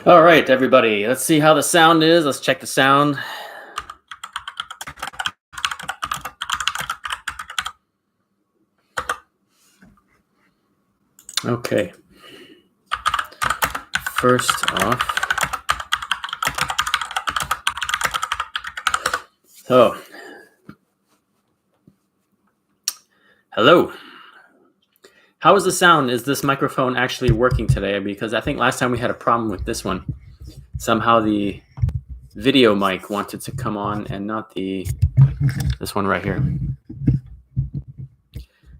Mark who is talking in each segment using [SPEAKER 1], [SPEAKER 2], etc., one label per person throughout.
[SPEAKER 1] All right, everybody. Let's see how the sound is. Let's check the sound. Okay. First off, hello. How is the sound? Is this microphone actually working today? Because I think last time we had a problem with this one. Somehow the video mic wanted to come on and not this one right here.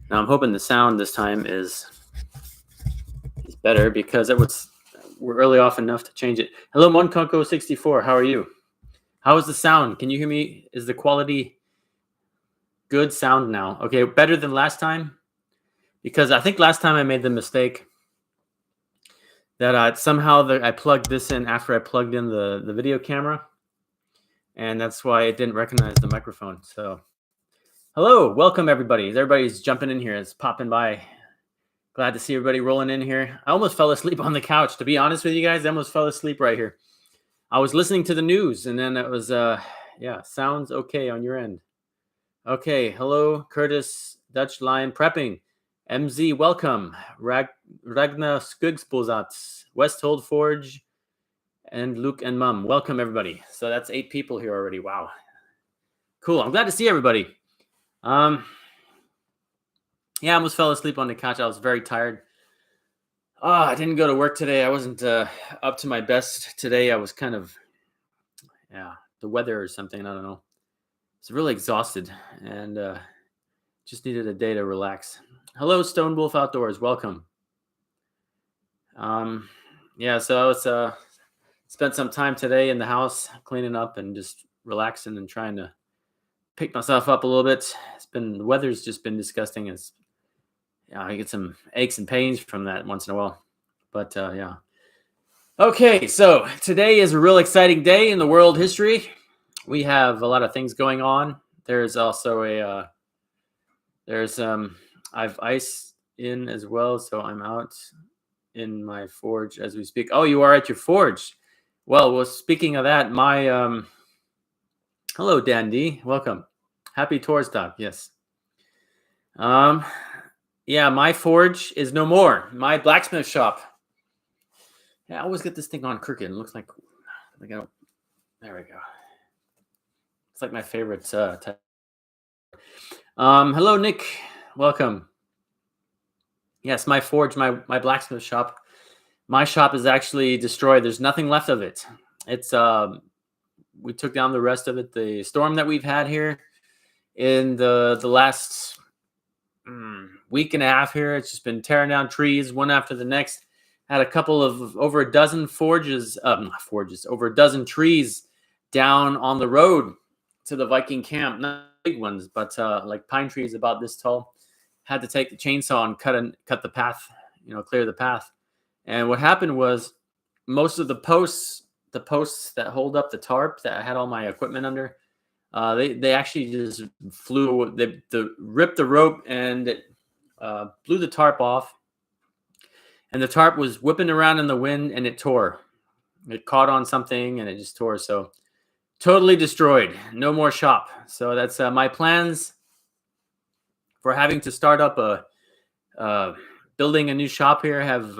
[SPEAKER 1] Now I'm hoping the sound this time is better because we're early off enough to change it. Hello, Monconco64. How are you? How is the sound? Can you hear me? Is the quality good sound now? Okay, better than last time? Because I think last time I made the mistake that somehow I plugged this in after I plugged in the video camera. And that's why it didn't recognize the microphone. So, hello, welcome everybody. Everybody's jumping in here. It's popping by. Glad to see everybody rolling in here. I almost fell asleep on the couch. To be honest with you guys, I almost fell asleep right here. I was listening to the news, and then it was, sounds okay on your end. Okay, hello, Curtis, Dutch Lion Prepping. MZ, welcome. Ragna Skugspolzats, Westhold Forge, and Luke and Mum. Welcome, everybody. So that's 8 people here already. Wow. Cool. I'm glad to see everybody. I almost fell asleep on the couch. I was very tired. I didn't go to work today. I wasn't up to my best today. I was kind of, the weather or something. I don't know. I was really exhausted and just needed a day to relax. Hello, Stone Wolf Outdoors. Welcome. So I was spent some time today in the house cleaning up and just relaxing and trying to pick myself up a little bit. The weather's just been disgusting. I get some aches and pains from that once in a while. But Okay, so today is a real exciting day in the world history. We have a lot of things going on. There's also I have ice in as well, so I'm out in my forge as we speak. Oh, you are at your forge. Well, speaking of that, my hello, Dan D. Welcome. Happy Torsdag. Yes. My forge is no more. My blacksmith shop. I always get this thing on crooked. It looks like there we go. It's like my favorite type. Hello, Nick. Welcome. Yes, my forge, my blacksmith shop. My shop is actually destroyed. There's nothing left of it. It's we took down the rest of it. The storm that we've had here in the last week and a half here, it's just been tearing down trees one after the next. Had a couple of over a dozen over a dozen trees down on the road to the Viking camp. Not big ones, but like pine trees about this tall. Had to take the chainsaw and cut the path, clear the path. And what happened was most of the posts that hold up the tarp that I had all my equipment under, they actually just flew. They ripped the rope and it blew the tarp off. And the tarp was whipping around in the wind and it tore. It caught on something and it just tore. So totally destroyed. No more shop. So that's my plans for having to start up building a new shop here have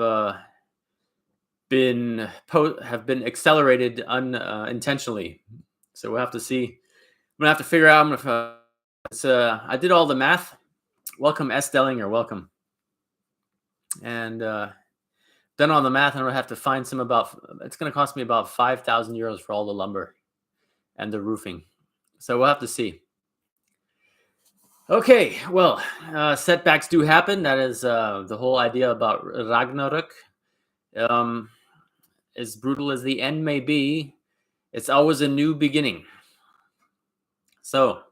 [SPEAKER 1] been accelerated unintentionally. So we'll have to see. I'm gonna have to figure out if I did all the math. Welcome, S. Dellinger. Welcome. And done all the math, and I'll have to find it's going to cost me about 5,000 euros for all the lumber and the roofing. So we'll have to see. Okay, well, setbacks do happen. That is the whole idea about Ragnarok. As brutal as the end may be, it's always a new beginning. So,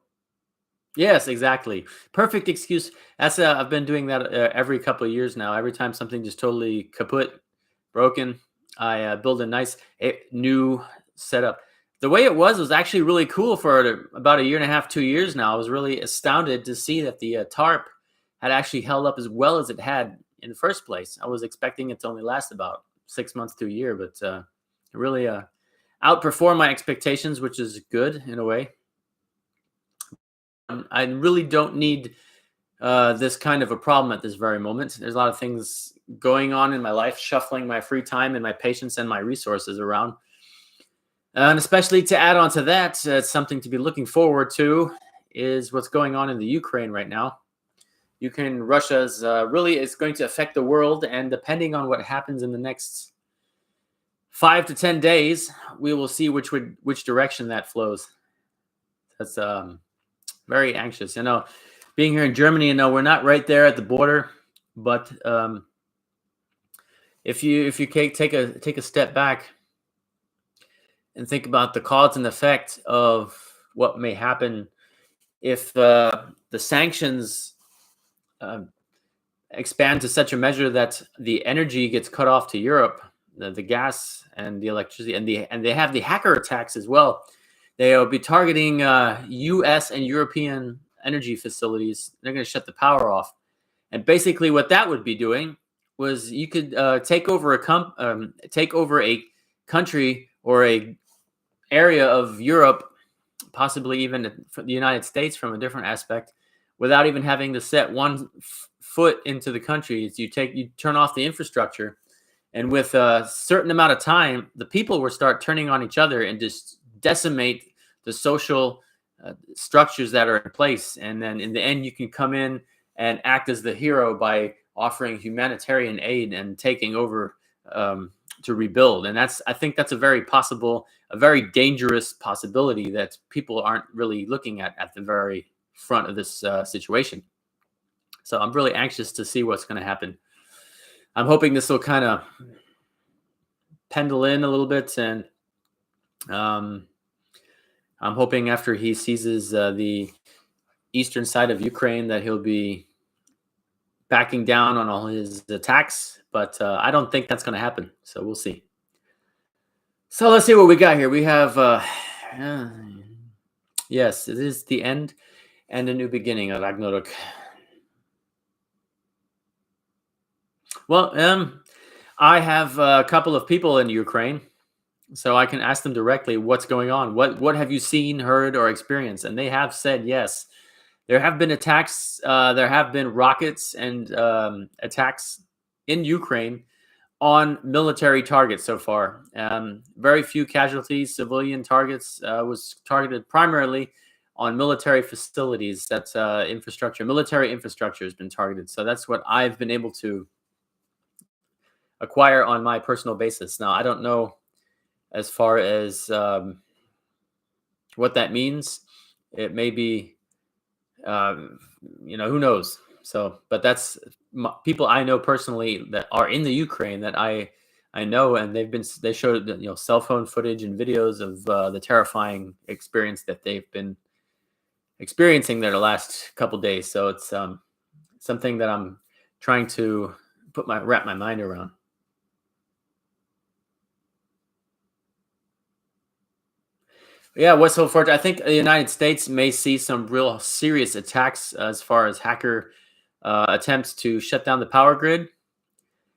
[SPEAKER 1] yes, exactly. Perfect excuse. I've been doing that every couple of years now. Every time something just totally kaput, broken, I build a nice new setup. The way it was actually really cool for about a year and a half, 2 years now. I was really astounded to see that the tarp had actually held up as well as it had in the first place. I was expecting it to only last about 6 months to a year, but really outperformed my expectations, which is good in a way. I really don't need this kind of a problem at this very moment. There's a lot of things going on in my life, shuffling my free time and my patience and my resources around. And especially to add on to that, something to be looking forward to is what's going on in the Ukraine right now. Ukraine, Russia's really is going to affect the world, and depending on what happens in the next 5 to 10 days, we will see which direction that flows. That's very anxious. Being here in Germany, we're not right there at the border, but if you take a step back and think about the cause and effect of what may happen if the sanctions expand to such a measure that the energy gets cut off to Europe, the gas and the electricity, and they have the hacker attacks as well. They will be targeting U.S. and European energy facilities. They're going to shut the power off, and basically what that would be doing was you could take over a country or a area of Europe, possibly even the United States from a different aspect, without even having to set one foot into the country. You turn off the infrastructure, and with a certain amount of time, the people will start turning on each other and just decimate the social structures that are in place. And then in the end, you can come in and act as the hero by offering humanitarian aid and taking over to rebuild. And I think that's a very dangerous possibility that people aren't really looking at the very front of this situation. So I'm really anxious to see what's going to happen. I'm hoping this will kind of pendle in a little bit, and I'm hoping after he seizes the eastern side of Ukraine that he'll be backing down on all his attacks, but I don't think that's going to happen. So we'll see. So let's see what we got here. We have, yes, it is the end and a new beginning of Ragnarok. Well, I have a couple of people in Ukraine, so I can ask them directly what's going on. What have you seen, heard, or experienced? And they have said yes. There have been attacks. There have been rockets and attacks in Ukraine on military targets so far. Very few casualties. Civilian targets was targeted primarily on military facilities. That's military infrastructure has been targeted. So that's what I've been able to acquire on my personal basis. Now, I don't know as far as what that means. It may be, who knows? So, but that's people I know personally that are in the Ukraine that I know, and they showed cell phone footage and videos of the terrifying experience that they've been experiencing there the last couple days. So it's something that I'm trying to wrap my mind around. Yeah, what's so fortunate? I think the United States may see some real serious attacks as far as hacker attempts to shut down the power grid,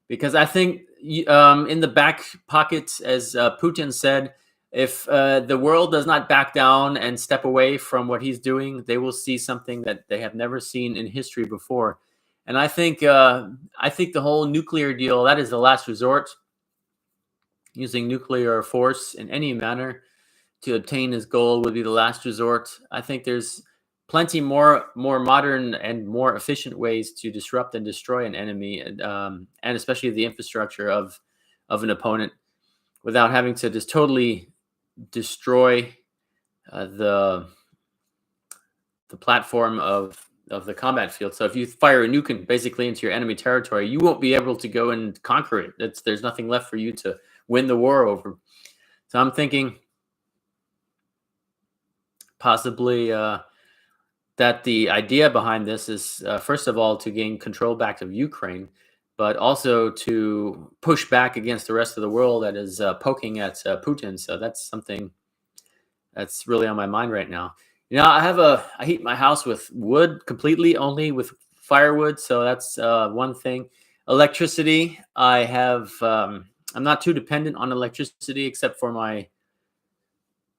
[SPEAKER 1] because I think in the back pockets, as Putin said, if the world does not back down and step away from what he's doing, they will see something that they have never seen in history before. And I think the whole nuclear deal, that is the last resort. Using nuclear force in any manner to obtain his goal would be the last resort. I think there's plenty more modern and more efficient ways to disrupt and destroy an enemy, and especially the infrastructure of an opponent, without having to just totally destroy the platform of the combat field. So if you fire a nuke basically into your enemy territory, you won't be able to go and conquer it. There's nothing left for you to win the war over. So I'm thinking possibly that the idea behind this is, first of all, to gain control back of Ukraine, but also to push back against the rest of the world that is poking at Putin. So that's something that's really on my mind right now. I heat my house with wood completely, only with firewood. So that's one thing. Electricity, I have I'm not too dependent on electricity, except for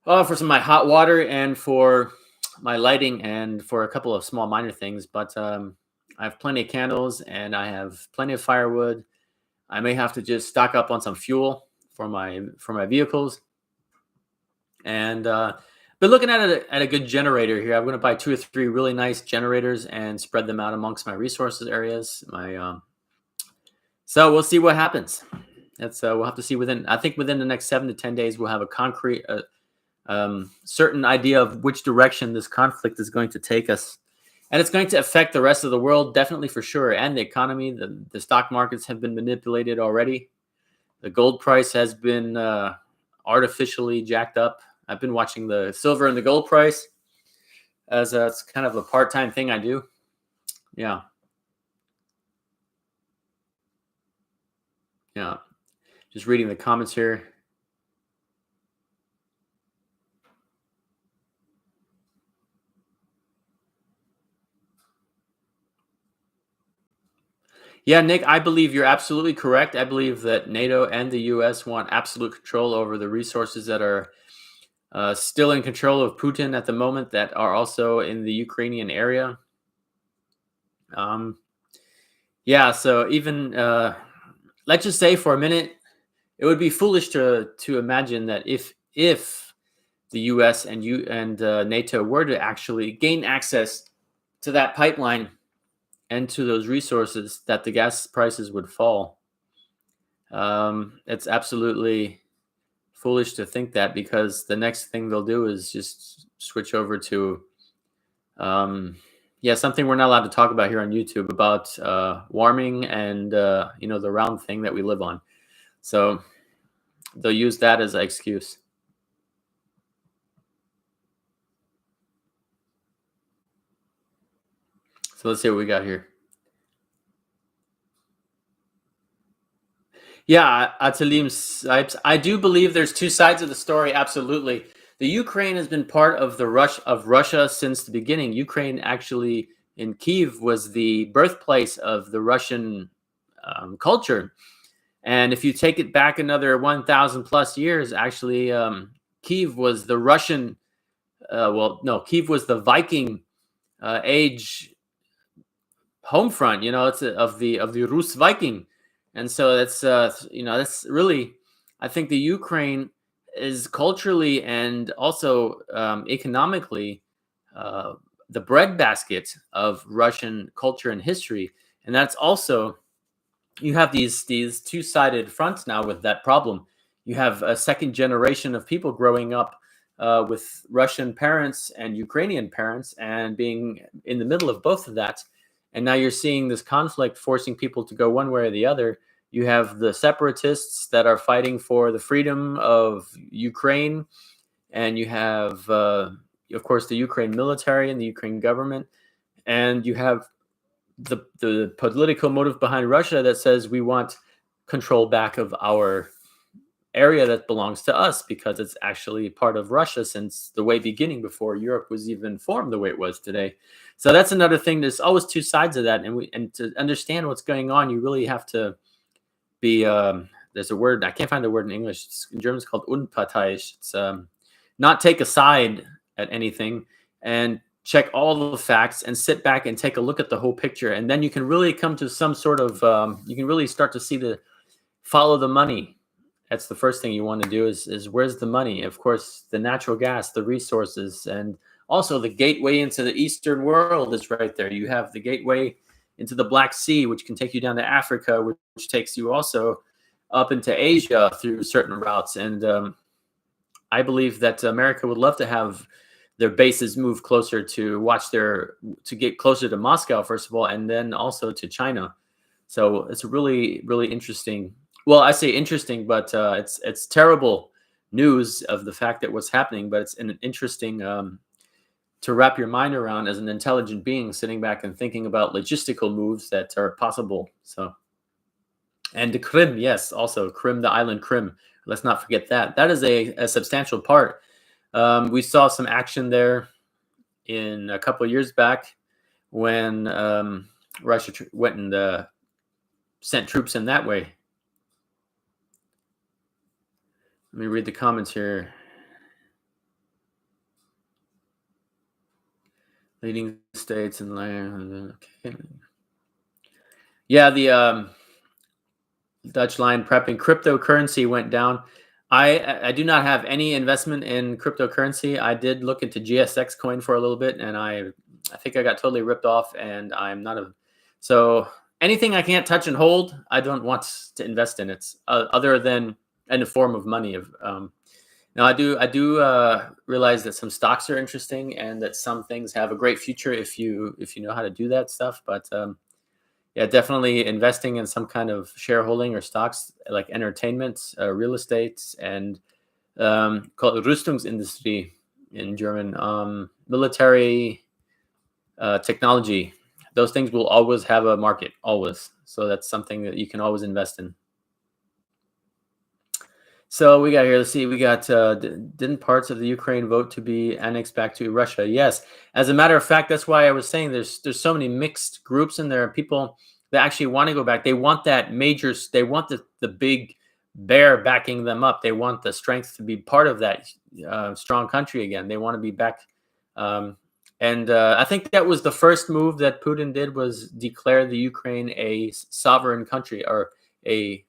[SPEAKER 1] for some of my hot water and for my lighting and for a couple of small minor things. But I have plenty of candles and I have plenty of firewood. I may have to just stock up on some fuel for my vehicles. And but looking at a good generator here, I'm going to buy 2 or 3 really nice generators and spread them out amongst my resources areas. So we'll see what happens. We'll have to see within the next 7 to 10 days we'll have a concrete certain idea of which direction this conflict is going to take us. And it's going to affect the rest of the world, definitely, for sure, and the economy. The stock markets have been manipulated already. The gold price has been artificially jacked up. I've been watching the silver and the gold price as it's kind of a part-time thing I do. Yeah. Yeah. Just reading the comments here. Yeah, Nick, I believe you're absolutely correct. I believe that NATO and the U.S. want absolute control over the resources that are still in control of Putin at the moment, that are also in the Ukrainian area. Yeah, so even let's just say for a minute, it would be foolish to imagine that if the U.S. and NATO were to actually gain access to that pipeline and to those resources, that the gas prices would fall. It's absolutely foolish to think that, because the next thing they'll do is just switch over to something we're not allowed to talk about here on YouTube, about warming and the round thing that we live on. So they'll use that as an excuse. So let's see what we got here. Yeah, Atalim, I do believe there's 2 sides of the story. Absolutely, the Ukraine has been part of Russia since the beginning. Ukraine, actually, in Kyiv, was the birthplace of the Russian culture. And if you take it back another 1,000 plus years, actually, Kyiv was the Russian. Kyiv was the Viking age home front. It's of the Rus Viking. And so that's really, I think the Ukraine is culturally and also economically the breadbasket of Russian culture and history. And that's also, you have these 2-sided fronts now with that problem. You have a second generation of people growing up with Russian parents and Ukrainian parents and being in the middle of both of that. And now you're seeing this conflict forcing people to go one way or the other. You have the separatists that are fighting for the freedom of Ukraine. And you have, of course, the Ukraine military and the Ukraine government. And you have the political motive behind Russia that says we want control back of our area that belongs to us, because it's actually part of Russia since the way beginning, before Europe was even formed the way it was today. So that's another thing. There's always 2 sides of that, and to understand what's going on, you really have to be. There's a word, I can't find the word in English. In German, it's called unparteiisch. It's not take a side at anything, and check all the facts and sit back and take a look at the whole picture, and then you can really come to some sort of. You can really start to see follow the money. That's the first thing you want to do is where's the money? Of course, the natural gas, the resources, and also the gateway into the Eastern world is right there. You have the gateway into the Black Sea, which can take you down to Africa, which takes you also up into Asia through certain routes. And I believe that America would love to have their bases move closer to get closer to Moscow, first of all, and then also to China. So it's really, really interesting. Well, I say interesting, but it's terrible news of the fact that what's happening, but it's an interesting to wrap your mind around as an intelligent being, sitting back and thinking about logistical moves that are possible. So, and the Krim, yes, also Krim, the island Krim. Let's not forget that. That is a substantial part. We saw some action there in a couple of years back when Russia went and sent troops in that way. Let me read the comments here. Leading states and land. Okay. Yeah, the Dutch line prepping cryptocurrency went down. I do not have any investment in cryptocurrency. I did look into GSX coin for a little bit, and I think I got totally ripped off. And I'm not a so anything I can't touch and hold, I don't want to invest in it, other than in the form of money. Now I do realize that some stocks are interesting and that some things have a great future if you know how to do that stuff. But yeah, definitely investing in some kind of shareholding or stocks like entertainment, real estate, and called Rüstungsindustrie in German, military, technology. Those things will always have a market, always. So that's something that you can always invest in. So we got here. Let's see. We got didn't parts of the Ukraine vote to be annexed back to Russia? Yes. As a matter of fact, that's why I was saying there's so many mixed groups in there. People that actually want to go back. They want that major. They want the big bear backing them up. They want the strength to be part of that strong country again. They want to be back. And I think that was the first move that Putin did, was declare the Ukraine a sovereign country, or a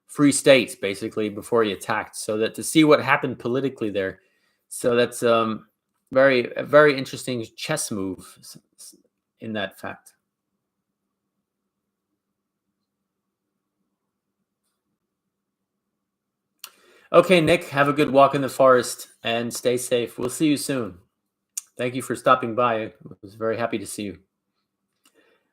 [SPEAKER 1] free state, basically, before he attacked, so that to see what happened politically there. So that's a very interesting chess move in that fact. Okay, Nick, have a good walk in the forest and stay safe. We'll see you soon. Thank you for stopping by. I was very happy to see you.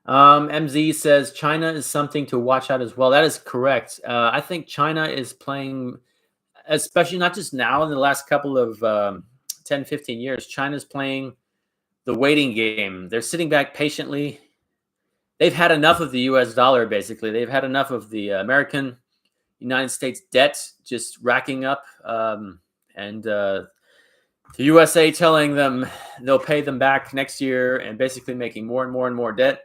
[SPEAKER 1] MZ says China is something to watch out as well. That is correct. I think China is playing, especially not just now, in the last couple of 10, 15 years, China's playing the waiting game. They're sitting back patiently. They've had enough of the US dollar, basically. They've had enough of the United States debt just racking up. And the USA telling them they'll pay them back next year, and basically making more and more and more debt,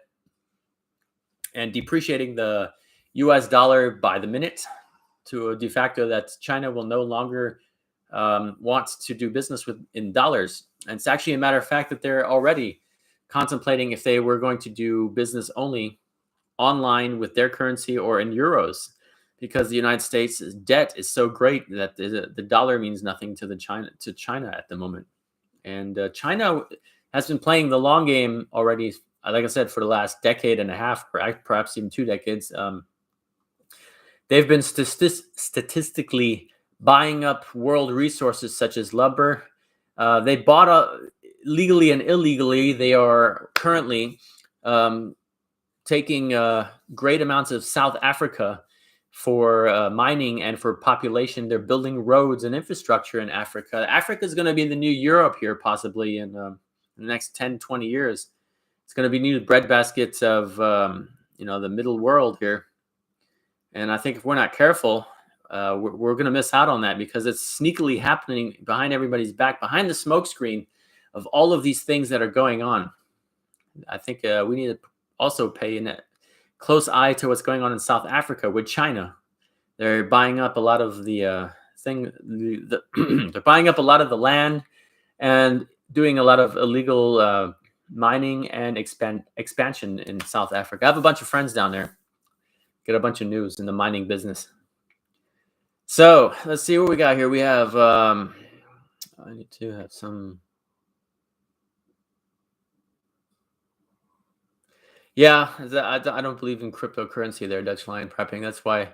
[SPEAKER 1] and depreciating the US dollar by the minute to a de facto that China will no longer want to do business with in dollars. And it's actually a matter of fact that they're already contemplating if they were going to do business only online with their currency or in euros, because the United States' debt is so great that the dollar means nothing to China at the moment. And China has been playing the long game already, like I said, for the last decade and a half, perhaps even 2 decades. They've been statistically buying up world resources such as lumber. They bought legally and illegally. They are currently taking great amounts of South Africa for mining and for population. They're building roads and infrastructure in Africa. Africa is going to be the new Europe here, possibly in the next 10, 20 years. It's going to be new breadbaskets of the middle world here. And I think if we're not careful, we're going to miss out on that, because it's sneakily happening behind everybody's back, behind the smokescreen of all of these things that are going on. I think we need to also pay a close eye to what's going on in South Africa with China. They're buying up a lot of the they're buying up a lot of the land and doing a lot of illegal mining and expansion in South Africa. I have a bunch of friends down there. Get a bunch of news in the mining business. So let's see what we got here. We have I need to have some. Yeah, I don't believe in cryptocurrency there, Dutch line prepping. That's why,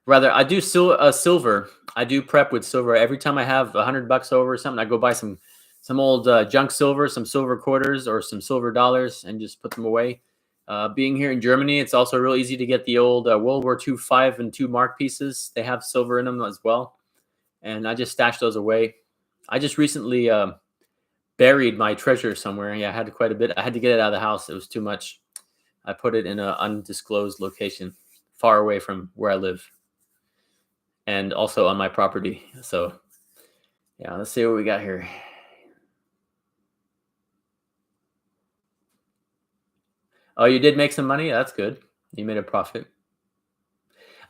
[SPEAKER 1] rather, I do silver. I do prep with silver. Every time I have $100 over or something, I go buy some old junk silver, some silver quarters or some silver dollars, and just put them away. Being here in Germany, it's also real easy to get the old World War II 5 and 2 mark pieces. They have silver in them as well. And I just stash those away. I just recently buried my treasure somewhere. Yeah, I had quite a bit. I had to get it out of the house. It was too much. I put it in an undisclosed location, far away from where I live, and also on my property. So, yeah, let's see what we got here. Oh, you did make some money? That's good. You made a profit.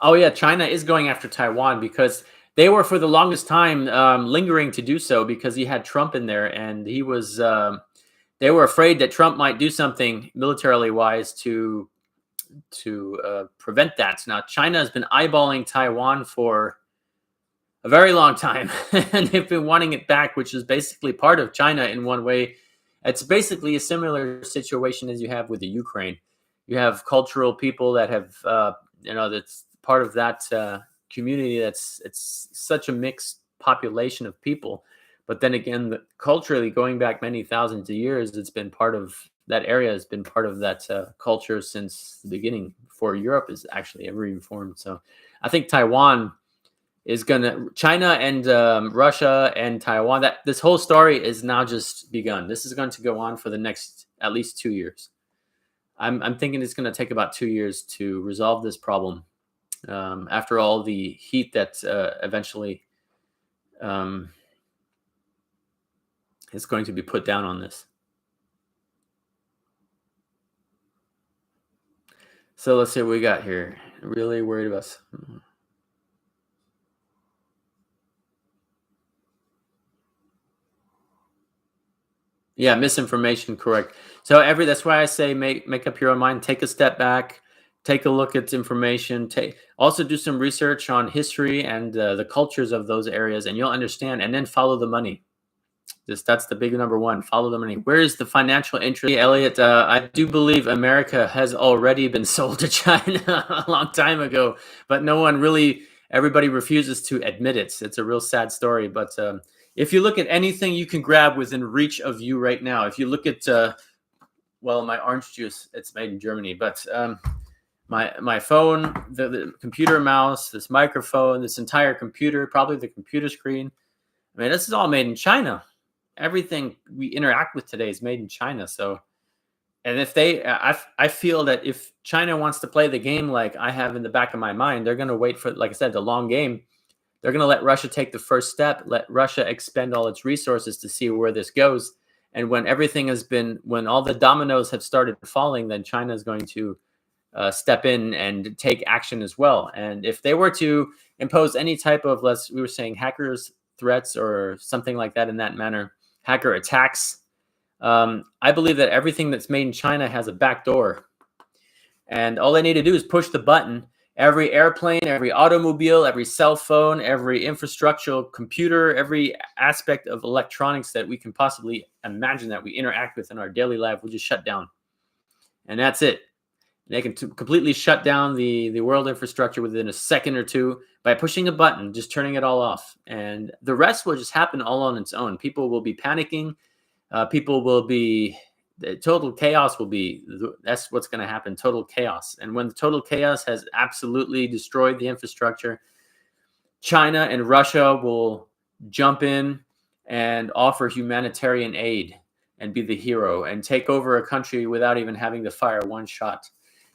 [SPEAKER 1] Oh, yeah, China is going after Taiwan because they were for the longest time lingering to do so because he had Trump in there, and he was. They were afraid that Trump might do something militarily wise to prevent that. Now, China has been eyeballing Taiwan for a very long time, and they've been wanting it back, which is basically part of China in one way. It's basically a similar situation as you have with the Ukraine. You have cultural people that have, that's part of that community. It's such a mixed population of people. But then again, culturally, going back many thousands of years, it's been part of that area has been part of that culture since the beginning, before Europe is actually ever even formed. So I think Taiwan is China and Russia and Taiwan, that this whole story is now just begun. This is going to go on for the next at least 2 years. I'm thinking it's going to take about 2 years to resolve this problem. After all the heat that eventually is going to be put down on this. So let's see what we got here. Really worried about. Yeah, misinformation, correct. So that's why I say make up your own mind. Take a step back, take a look at information. Also do some research on history and the cultures of those areas, and you'll understand. And then follow the money. That's the big number one. Follow the money. Where is the financial interest? Elliot, I do believe America has already been sold to China a long time ago, but no one really. Everybody refuses to admit it. It's a real sad story, but. If you look at anything you can grab within reach of you right now, if you look at, my orange juice, it's made in Germany, but my phone, the computer mouse, this microphone, this entire computer, probably the computer screen. I mean, this is all made in China. Everything we interact with today is made in China. So, and if I feel that if China wants to play the game like I have in the back of my mind, they're going to wait for, like I said, the long game. They're going to let Russia take the first step, let Russia expend all its resources to see where this goes. And when when all the dominoes have started falling, then China is going to step in and take action as well. And if they were to impose any type of, we were saying hackers threats or something like that in that manner, hacker attacks, I believe that everything that's made in China has a back door. And all they need to do is push the button. Every airplane, every automobile, every cell phone, every infrastructural computer, every aspect of electronics that we can possibly imagine that we interact with in our daily life will just shut down. And that's it. They can completely shut down the world infrastructure within a second or two by pushing a button, just turning it all off. And the rest will just happen all on its own. People will be panicking. Total chaos that's what's going to happen. Total chaos. And when the total chaos has absolutely destroyed the infrastructure, China and Russia will jump in and offer humanitarian aid and be the hero and take over a country without even having to fire one shot.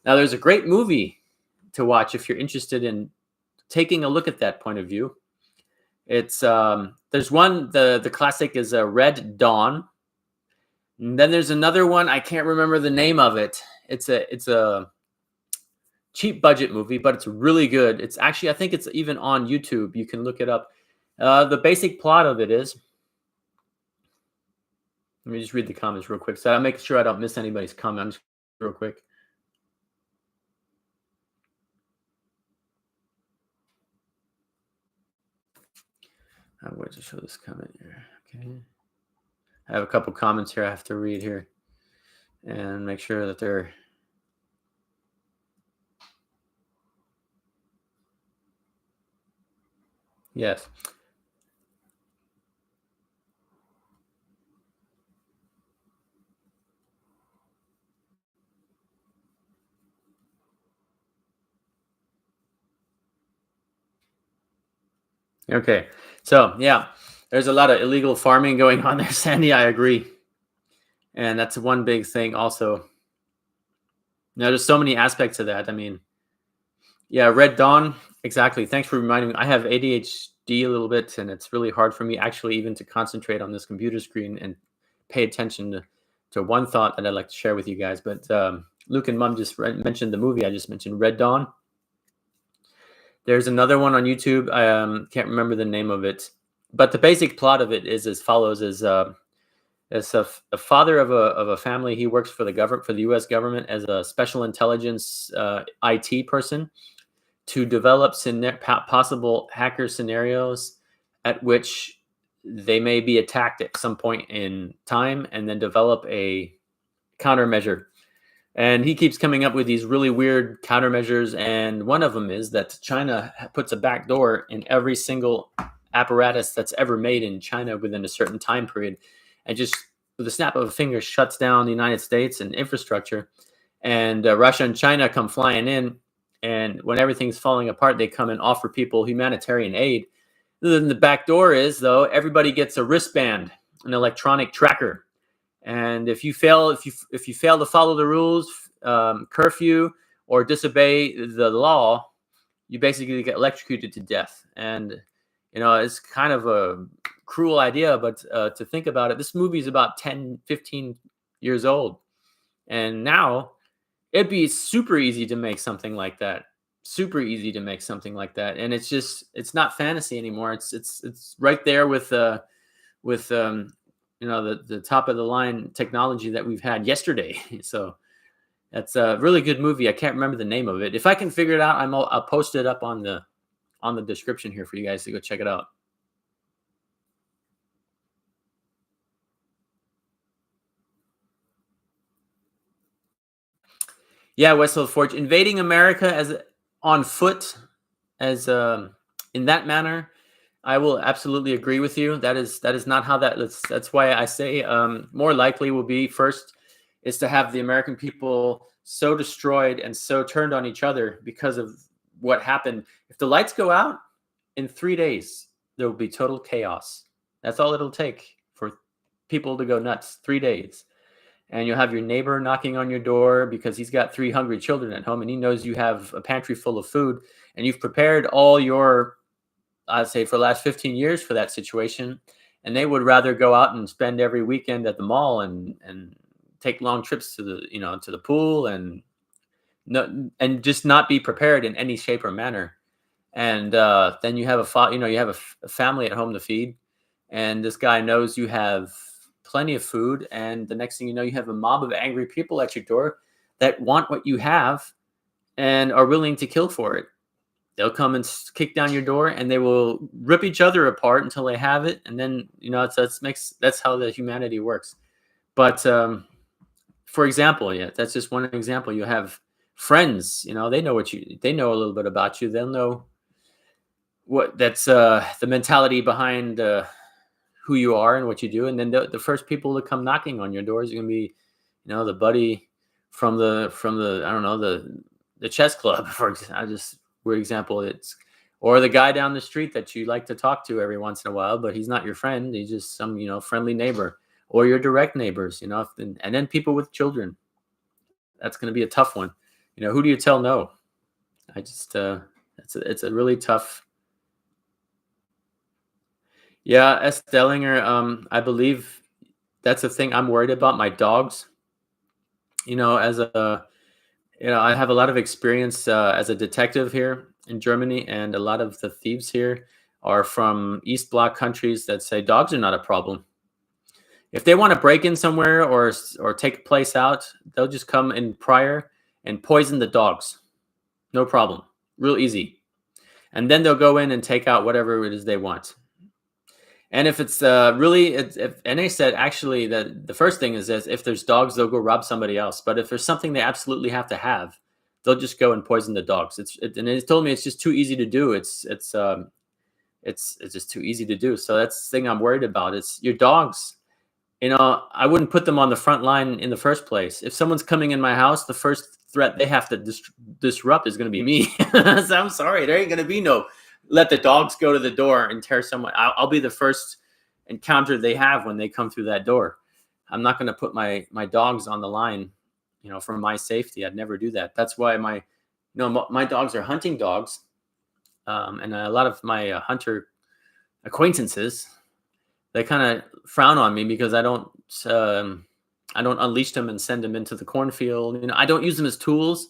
[SPEAKER 1] Now, there's a great movie to watch if you're interested in taking a look at that point of view. It's there's one, the classic is Red Dawn. And then there's another one. I can't remember the name of it. It's a cheap budget movie, but it's really good. It's actually, I think it's even on YouTube. You can look it up. The basic plot of it is, let me just read the comments real quick. So I'll make sure I don't miss anybody's comments real quick. I'm going to show this comment here. Okay. I have a couple comments here I have to read here and make sure that they're. Yes. Okay. So, yeah, there's a lot of illegal farming going on there, Sandy. I agree. And that's one big thing also. Now, there's so many aspects of that. I mean, yeah, Red Dawn. Exactly. Thanks for reminding me. I have ADHD a little bit, and it's really hard for me actually even to concentrate on this computer screen and pay attention to one thought that I'd like to share with you guys. But Luke and Mom just mentioned the movie I just mentioned, Red Dawn. There's another one on YouTube. I can't remember the name of it, but the basic plot of it is as follows: as a father of a family, he works for the government, for the U.S. government, as a special intelligence IT person to develop possible hacker scenarios at which they may be attacked at some point in time, and then develop a countermeasure. And he keeps coming up with these really weird countermeasures, and one of them is that China puts a back door in every single apparatus that's ever made in China within a certain time period, and just with the snap of a finger shuts down the United States and infrastructure. And Russia and China come flying in, and when everything's falling apart, they come and offer people humanitarian aid. Then the back door is, though, everybody gets a wristband, an electronic tracker. And if you fail to follow the rules, curfew, or disobey the law, you basically get electrocuted to death. And it's kind of a cruel idea, but to think about it, this movie is about 10, 15 years old, and now it'd be super easy to make something like that. Super easy to make something like that, and it's not fantasy anymore. It's right there with the top of the line technology that we've had yesterday. So that's a really good movie. I can't remember the name of it. If I can figure it out, I'll post it up on the description here for you guys to go check it out. Yeah, Westfield Forge invading America as on foot, as in that manner. I will absolutely agree with you. That is not how that's why I say more likely will be first is to have the American people so destroyed and so turned on each other because of what happened. If the lights go out in 3 days, there will be total chaos. That's all it'll take for people to go nuts. 3 days. And you'll have your neighbor knocking on your door because he's got 3 hungry children at home, and he knows you have a pantry full of food, and you've prepared all your, I'd say, for the last 15 years for that situation. And they would rather go out and spend every weekend at the mall and take long trips to the pool and just not be prepared in any shape or manner. And then you have a family at home to feed, and this guy knows you have plenty of food, and the next thing you know, you have a mob of angry people at your door that want what you have and are willing to kill for it. They'll come and kick down your door, and they will rip each other apart until they have it, and then that's how the humanity works. But for example, that's just one example. You have friends, they know they know a little bit about you. They'll know what that's the mentality behind who you are and what you do, and then the first people to come knocking on your doors are going to be, the buddy from the I don't know, the chess club, for weird example. Or the guy down the street that you like to talk to every once in a while, but he's not your friend. He's just some friendly neighbor, or your direct neighbors. And then people with children. That's going to be a tough one. Who do you tell no? It's a really tough. Yeah, S. Dellinger, I believe that's the thing I'm worried about. My dogs, as I have a lot of experience as a detective here in Germany, and a lot of the thieves here are from East Bloc countries that say dogs are not a problem. If they want to break in somewhere or take a place out, they'll just come in prior and poison the dogs. No problem. Real easy. And then they'll go in and take out whatever it is they want. And if it's and they said actually that the first thing is if there's dogs, they'll go rob somebody else. But if there's something they absolutely have to have, they'll just go and poison the dogs. And they told me it's just too easy to do. It's just too easy to do. So that's the thing I'm worried about. It's your dogs. I wouldn't put them on the front line in the first place. If someone's coming in my house, the first threat they have to disrupt is going to be me. So I'm sorry, there ain't going to be no let the dogs go to the door and tear someone. I'll be the first encounter they have when they come through that door. I'm not going to put my dogs on the line, for my safety. I'd never do that. That's why my dogs are hunting dogs, and a lot of my hunter acquaintances, they kind of frown on me because I don't unleash them and send them into the cornfield. I don't use them as tools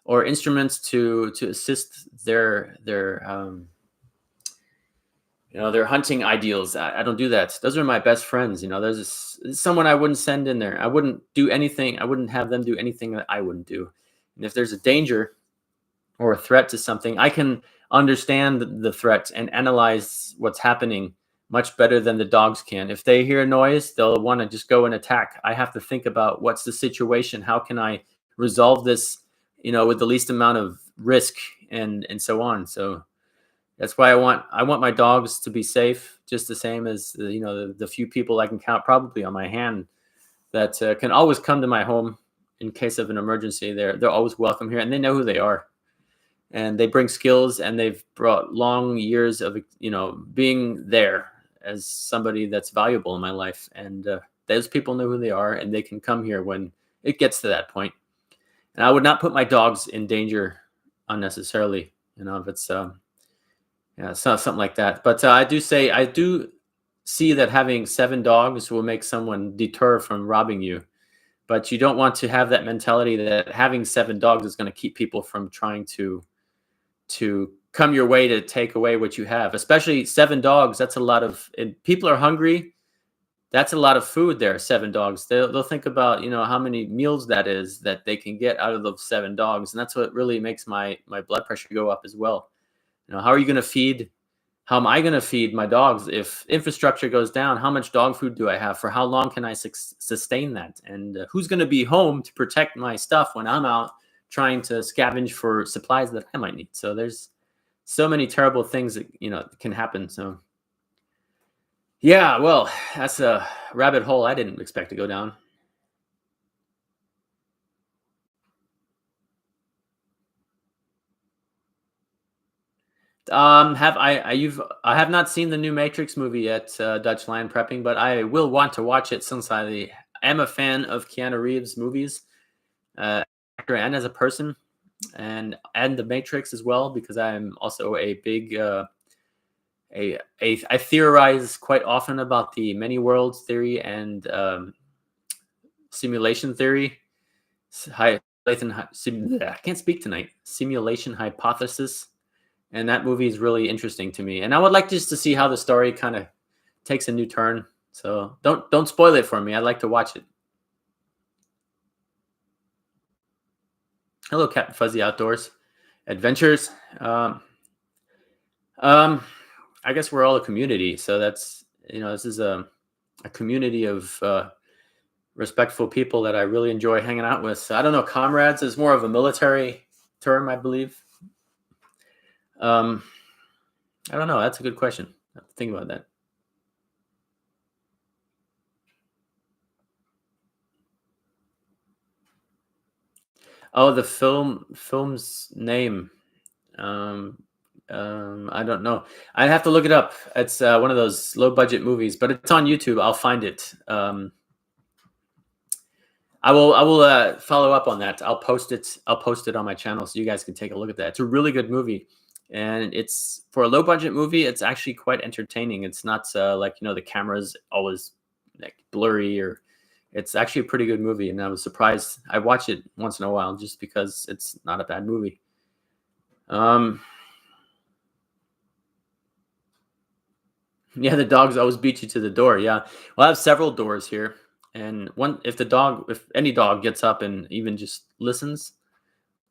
[SPEAKER 1] or instruments to assist their their hunting ideals. I don't do that. Those are my best friends. There's someone I wouldn't send in there. I wouldn't do anything. I wouldn't have them do anything that I wouldn't do. And if there's a danger or a threat to something, I can understand the threat and analyze what's happening much better than the dogs can. If they hear a noise, they'll want to just go and attack. I have to think about what's the situation. How can I resolve this, with the least amount of risk and so on. So that's why I want my dogs to be safe, just the same as the few people I can count probably on my hand that can always come to my home in case of an emergency. They're always welcome here, and they know who they are, and they bring skills, and they've brought long years of being there as somebody that's valuable in my life. And those people know who they are, and they can come here when it gets to that point. And I would not put my dogs in danger unnecessarily, if it's something like that. But I do see that having 7 dogs will make someone deter from robbing you. But you don't want to have that mentality that having 7 dogs is going to keep people from trying to come your way to take away what you have. Especially 7 dogs. That's a lot of. And people are hungry. That's a lot of food there. 7 dogs. They'll think about how many meals that is that they can get out of those 7 dogs, and that's what really makes my blood pressure go up as well. How are you going to feed? How am I going to feed my dogs if infrastructure goes down? How much dog food do I have? For how long can I sustain that? And who's going to be home to protect my stuff when I'm out trying to scavenge for supplies that I might need? So there's so many terrible things that can happen. So yeah, well, that's a rabbit hole I didn't expect to go down. I have not seen the new Matrix movie yet, Dutch Land Prepping, but I will want to watch it since I am a fan of Keanu Reeves movies, actor and as a person, and the Matrix as well, because I'm also a big I theorize quite often about the many worlds theory and simulation theory. I can't speak tonight. Simulation hypothesis. And that movie is really interesting to me. And I would like just to see how the story kind of takes a new turn. So don't spoil it for me. I'd like to watch it. Hello, Captain Fuzzy Outdoors Adventures. I guess we're all a community. So that's, this is a community of respectful people that I really enjoy hanging out with. So I don't know, comrades is more of a military term, I believe. I don't know. That's a good question. I have to think about that. Oh, the film's name. I don't know. I'd have to look it up. It's one of those low budget movies, but it's on YouTube. I'll find it. I will follow up on that. I'll post it on my channel so you guys can take a look at that. It's a really good movie. And it's for a low budget movie. It's actually quite entertaining. It's not like the camera's always like blurry, or it's actually a pretty good movie. And I was surprised. I watch it once in a while just because it's not a bad movie. Yeah, the dogs always beat you to the door. Yeah, well, I have several doors here, and if any dog gets up and even just listens,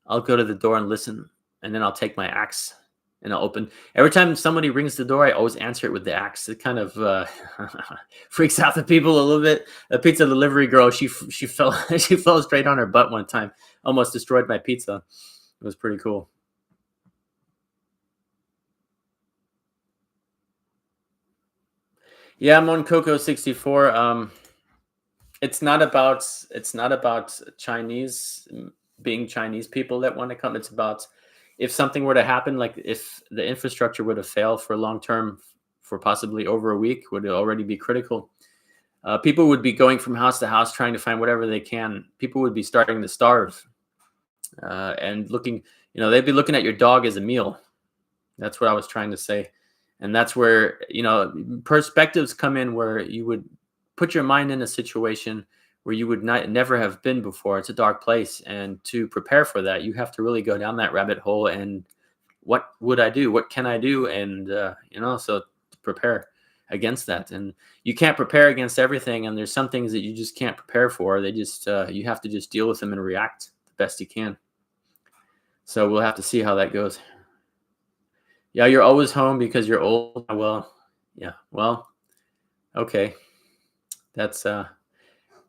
[SPEAKER 1] I'll go to the door and listen, and then I'll take my axe. And I'll open. Every time somebody rings the door, I always answer it with the axe. It kind of freaks out the people a little bit. The pizza delivery girl, she fell straight on her butt one time, almost destroyed my pizza. It was pretty cool. Yeah, I'm on Coco 64. It's not about Chinese being Chinese people that want to come. It's about if something were to happen, like if the infrastructure were to fail for long term, for possibly over a week, would it already be critical? People would be going from house to house trying to find whatever they can. People would be starting to starve and looking, they'd be looking at your dog as a meal. That's what I was trying to say. And that's where, perspectives come in, where you would put your mind in a situation where you would never have been before. It's a dark place, and to prepare for that, you have to really go down that rabbit hole. And what would I do? What can I do? And so to prepare against that. And you can't prepare against everything, and there's some things that you just can't prepare for. They just you have to just deal with them and react the best you can. So we'll have to see how that goes. Yeah, you're always home because you're old. Well, yeah. Well, okay. That's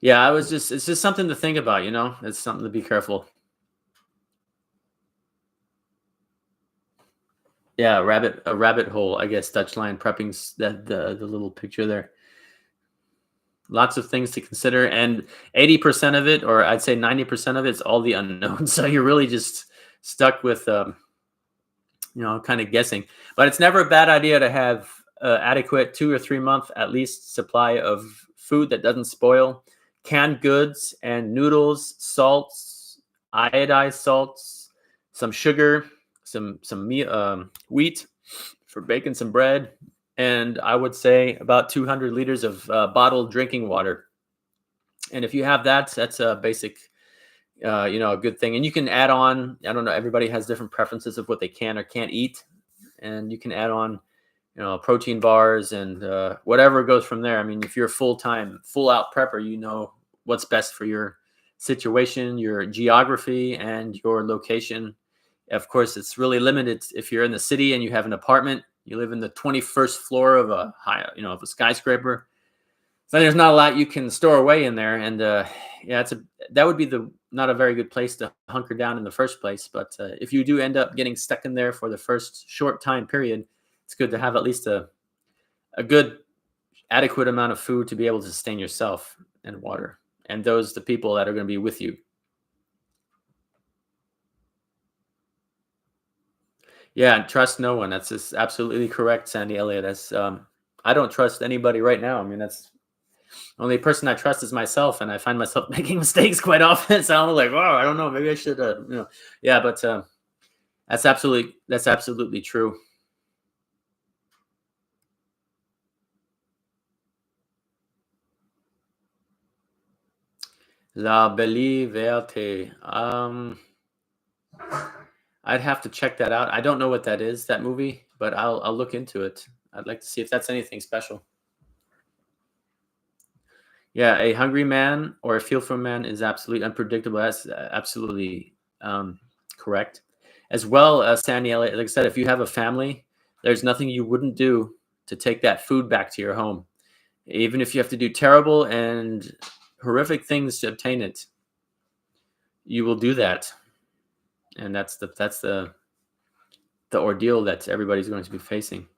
[SPEAKER 1] yeah, it's just something to think about, It's something to be careful. Yeah, a rabbit hole, I guess, Dutch line prepping, the little picture there. Lots of things to consider, and 80% of it, or I'd say 90% of it's all the unknown. So you're really just stuck with kind of guessing. But it's never a bad idea to have adequate 2 or 3 month at least supply of food that doesn't spoil, canned goods and noodles, salts, iodized salts, some sugar, some wheat for baking some bread, and I would say about 200 liters of bottled drinking water. And if you have that, that's a basic a good thing. And you can add on, I don't know, everybody has different preferences of what they can or can't eat. And you can add on, protein bars and whatever goes from there. I mean, if you're a full-time, full-out prepper, you know what's best for your situation, your geography, and your location. Of course, it's really limited if you're in the city and you have an apartment, you live in the 21st floor of a of a skyscraper. So there's not a lot you can store away in there, and that would be not a very good place to hunker down in the first place. But if you do end up getting stuck in there for the first short time period, it's good to have at least a good adequate amount of food to be able to sustain yourself, and water, and the people that are going to be with you. Yeah, and trust no one. That's just absolutely correct, Sandy Elliott. That's I don't trust anybody right now. I mean, that's the only person I trust is myself, and I find myself making mistakes quite often. So I'm like, oh, I don't know, maybe I should, yeah. But that's absolutely true. La Belle Verte. I'd have to check that out. I don't know what that is, that movie, but I'll look into it. I'd like to see if that's anything special. Yeah, a hungry man or a fearful man is absolutely unpredictable. That's absolutely correct. As well as Sandy Elliott, like I said, if you have a family, there's nothing you wouldn't do to take that food back to your home. Even if you have to do terrible and horrific things to obtain it, you will do that. And that's the ordeal that everybody's going to be facing.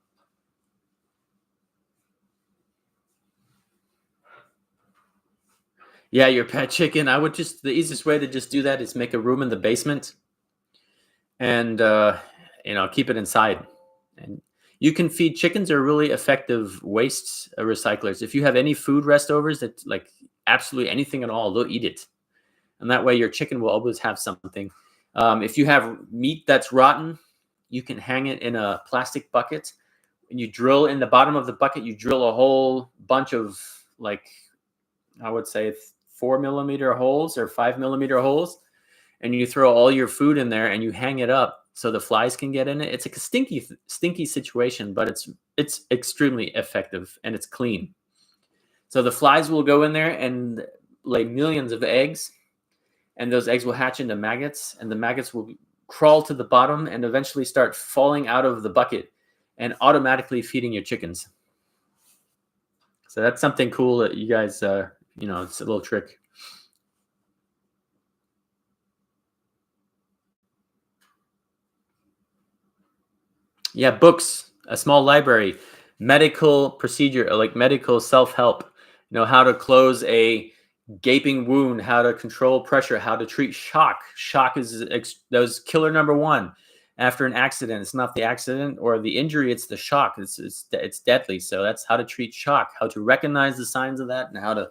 [SPEAKER 1] Yeah, your pet chicken. The easiest way to just do that is make a room in the basement and, keep it inside. And you can feed chickens are really effective waste recyclers. If you have any food restovers that like absolutely anything at all, they'll eat it. And that way your chicken will always have something. If you have meat that's rotten, you can hang it in a plastic bucket and you drill in the bottom of the bucket, you drill a whole bunch of I would say 4 millimeter holes or 5 millimeter holes, and you throw all your food in there and you hang it up so the flies can get in it. It's like a stinky situation, but it's extremely effective and it's clean. So the flies will go in there and lay millions of eggs, and those eggs will hatch into maggots, and the maggots will crawl to the bottom and eventually start falling out of the bucket and automatically feeding your chickens. So that's something cool that you guys, it's a little trick. Yeah, books, a small library, medical procedure, like medical self-help, how to close a gaping wound, how to control pressure, how to treat shock. Shock is killer number one after an accident. It's not the accident or the injury, it's the shock. It's deadly. So that's how to treat shock, how to recognize the signs of that, and how to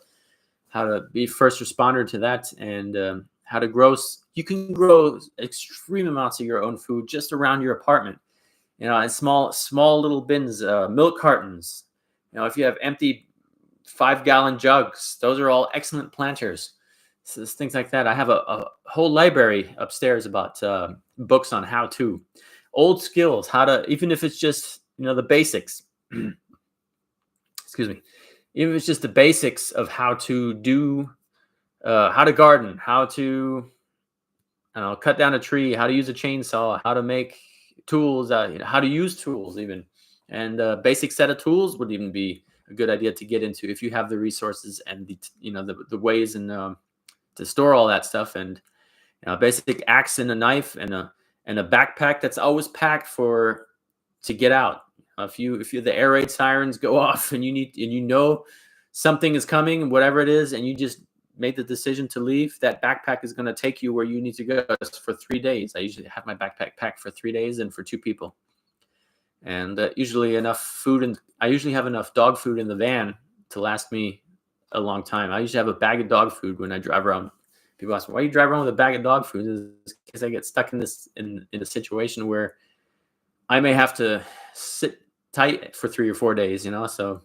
[SPEAKER 1] be first responder to that, and how to grow. You can grow extreme amounts of your own food just around your apartment, in small little bins, milk cartons. If you have empty 5-gallon jugs. Those are all excellent planters. So things like that. I have a whole library upstairs about books on how to, old skills, how to, even if it's just, the basics. Excuse me. Even if it's just the basics of how to do, how to garden, how to, cut down a tree, how to use a chainsaw, how to make tools, how to use tools even. And a basic set of tools would even be a good idea to get into if you have the resources and the ways and to store all that stuff. And a basic axe and a knife and a backpack that's always packed to get out. If the air raid sirens go off and something is coming, whatever it is, and you just made the decision to leave, that backpack is going to take you where you need to go for 3 days. I usually have my backpack packed for 3 days and for 2 people. And usually enough food, and I usually have enough dog food in the van to last me a long time. I usually have a bag of dog food when I drive around. People ask me, why you drive around with a bag of dog food? It's because I get stuck in a situation where I may have to sit tight for 3 or 4 days, so.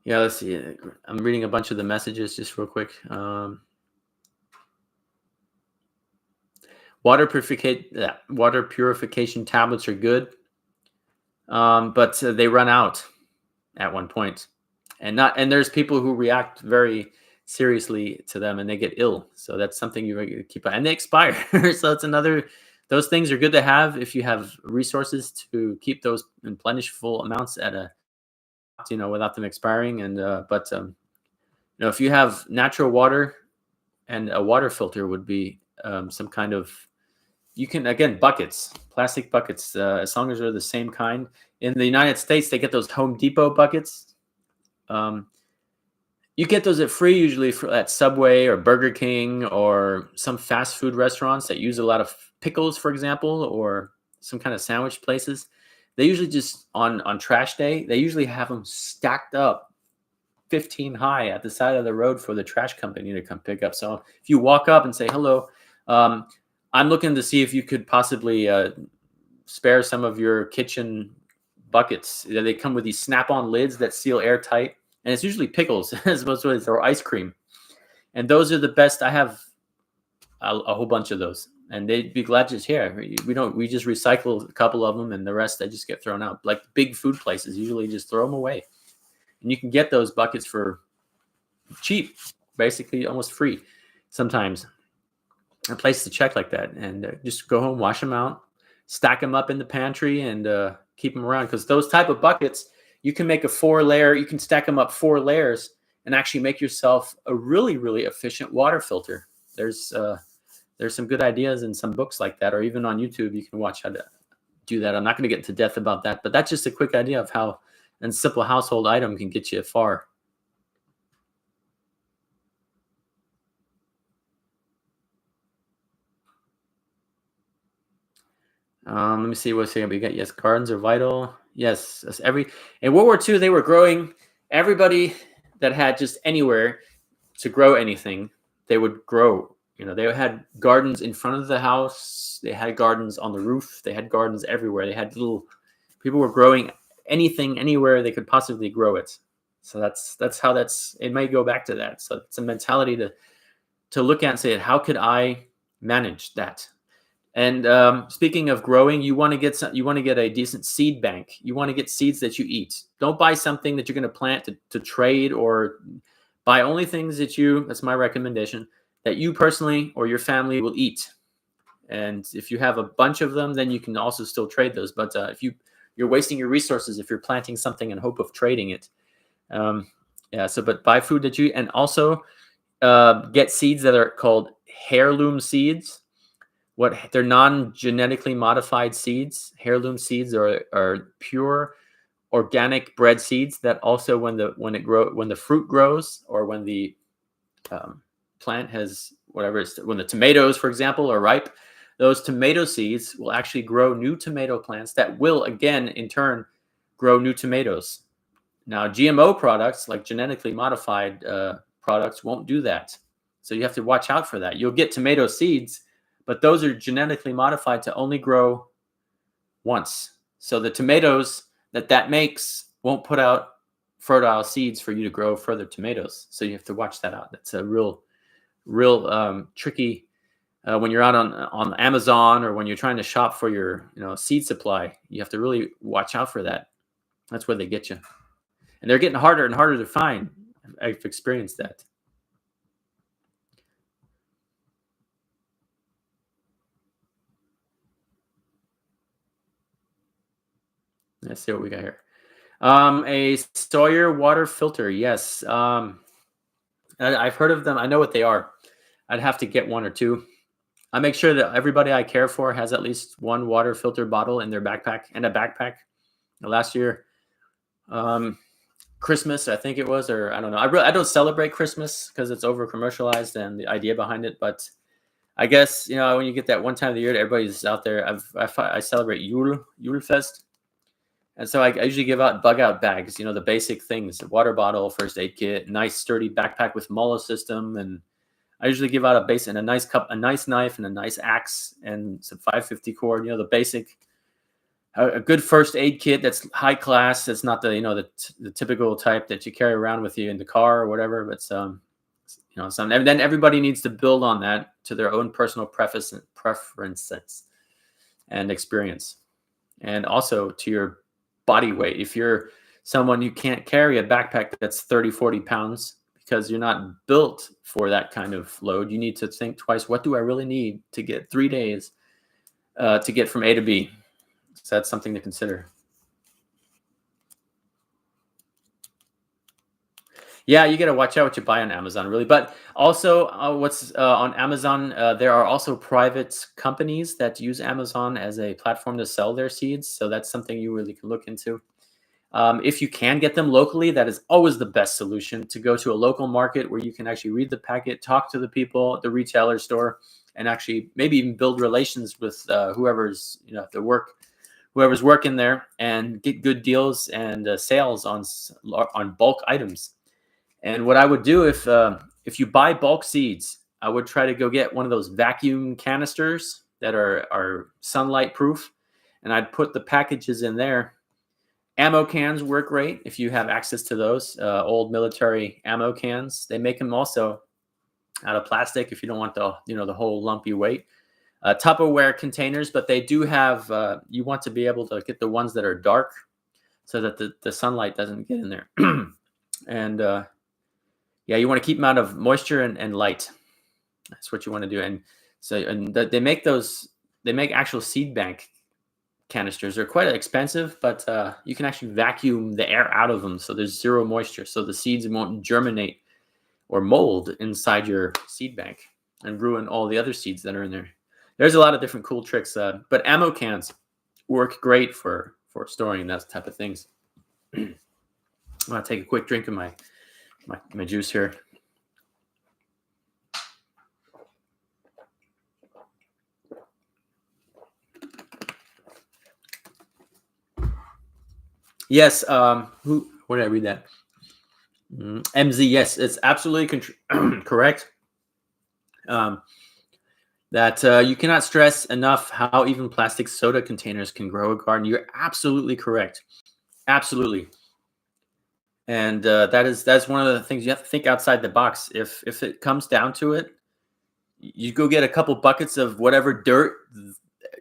[SPEAKER 1] Yeah, let's see. I'm reading a bunch of the messages just real quick. Water purification tablets are good, but they run out at one point, and there's people who react very seriously to them and they get ill. So that's something you keep on, and they expire. So it's those things are good to have if you have resources to keep those in plentiful amounts without them expiring. And if you have natural water, and a water filter would be some kind of, you can, again, buckets, plastic buckets, as long as they're the same kind. In the United States, they get those Home Depot buckets. You get those at free usually at Subway or Burger King or some fast food restaurants that use a lot of pickles, for example, or some kind of sandwich places. They usually just on trash day, they usually have them stacked up 15 high at the side of the road for the trash company to come pick up. So if you walk up and say, hello, I'm looking to see if you could possibly spare some of your kitchen buckets. They come with these snap-on lids that seal airtight, and it's usually pickles as opposed to or ice cream. And those are the best. I have a whole bunch of those, and they'd be glad to share. We just recycle a couple of them, and the rest they just get thrown out. Like big food places usually just throw them away, and you can get those buckets for cheap, basically almost free sometimes. A place to check like that, and just go home, wash them out, stack them up in the pantry, and keep them around, because those type of buckets, you can make a 4-layer, you can stack them up 4 layers and actually make yourself a really, really efficient water filter. There's some good ideas in some books like that, or even on YouTube, you can watch how to do that. I'm not going to get into depth about that, but that's just a quick idea of how a simple household item can get you far. Let me see what's here. We got, yes, gardens are vital. Yes, in World War II, they were growing. Everybody that had just anywhere to grow anything, they would grow. They had gardens in front of the house. They had gardens on the roof. They had gardens everywhere. They had people were growing anything, anywhere they could possibly grow it. So that's how it may go back to that. So it's a mentality to look at and say, how could I manage that? And speaking of growing, you want to get a decent seed bank. You want to get seeds that you eat. Don't buy something that you're going to plant to trade, or buy only things that's my recommendation, that you personally or your family will eat. And if you have a bunch of them, then you can also still trade those. But if you're wasting your resources if you're planting something in hope of trading it. But buy food that you, and also get seeds that are called heirloom seeds. They're non-genetically modified seeds. Heirloom seeds are pure organic bred seeds that also when the fruit grows, or when the plant has when the tomatoes, for example, are ripe, those tomato seeds will actually grow new tomato plants that will again in turn grow new tomatoes. Now, GMO products, like genetically modified products, won't do that. So you have to watch out for that. You'll get tomato seeds, but those are genetically modified to only grow once. So the tomatoes that makes won't put out fertile seeds for you to grow further tomatoes. So you have to watch that out. That's a real tricky when you're out on Amazon, or when you're trying to shop for your seed supply. You have to really watch out for that. That's where they get you, and they're getting harder and harder to find. I've experienced that. Let's see what we got here. A Sawyer water filter. Yes. I've heard of them. I know what they are. I'd have to get one or two. I make sure that everybody I care for has at least one water filter bottle in their backpack, and a backpack. Last year, Christmas, I think it was, or I don't know. I don't celebrate Christmas because it's over commercialized and the idea behind it. But I guess, when you get that one time of the year that everybody's out there, I celebrate Julfest. And so I usually give out bug out bags, the basic things: a water bottle, first aid kit, nice sturdy backpack with MOLO system. And I usually give out a base and a nice cup, a nice knife, and a nice axe, and some 550 cord, the basic, a good first aid kit that's high class. That's not the typical type that you carry around with you in the car or whatever. But and then everybody needs to build on that to their own personal preferences and experience, and also to your body weight. If you're someone who can't carry a backpack that's 30, 40 pounds because you're not built for that kind of load, you need to think twice. What do I really need to get 3 days to get from A to B? So that's something to consider. Yeah, you got to watch out what you buy on Amazon, really. But also, what's on Amazon, there are also private companies that use Amazon as a platform to sell their seeds. So that's something you really can look into. If you can get them locally, that is always the best solution, to go to a local market where you can actually read the packet, talk to the people at the retailer store, and actually maybe even build relations with whoever's working there, and get good deals and sales on bulk items. And what I would do if you buy bulk seeds, I would try to go get one of those vacuum canisters that are sunlight proof, and I'd put the packages in there. Ammo cans work great if you have access to those old military ammo cans. They make them also out of plastic if you don't want the whole lumpy weight. Tupperware containers, but they do have. You want to be able to get the ones that are dark, so that the sunlight doesn't get in there. And you want to keep them out of moisture and light. That's what you want to do. And so, they make those. They make actual seed bank canisters. They're quite expensive, but you can actually vacuum the air out of them, so there's zero moisture, so the seeds won't germinate or mold inside your seed bank and ruin all the other seeds that are in there. There's a lot of different cool tricks, but ammo cans work great for storing that type of things. I'm gonna take a quick drink of my juice here. Yes. Where did I read that? MZ. Yes, it's absolutely correct. That you cannot stress enough how even plastic soda containers can grow a garden. You're absolutely correct. Absolutely. And that's one of the things you have to think outside the box. If it comes down to it, you go get a couple buckets of whatever dirt.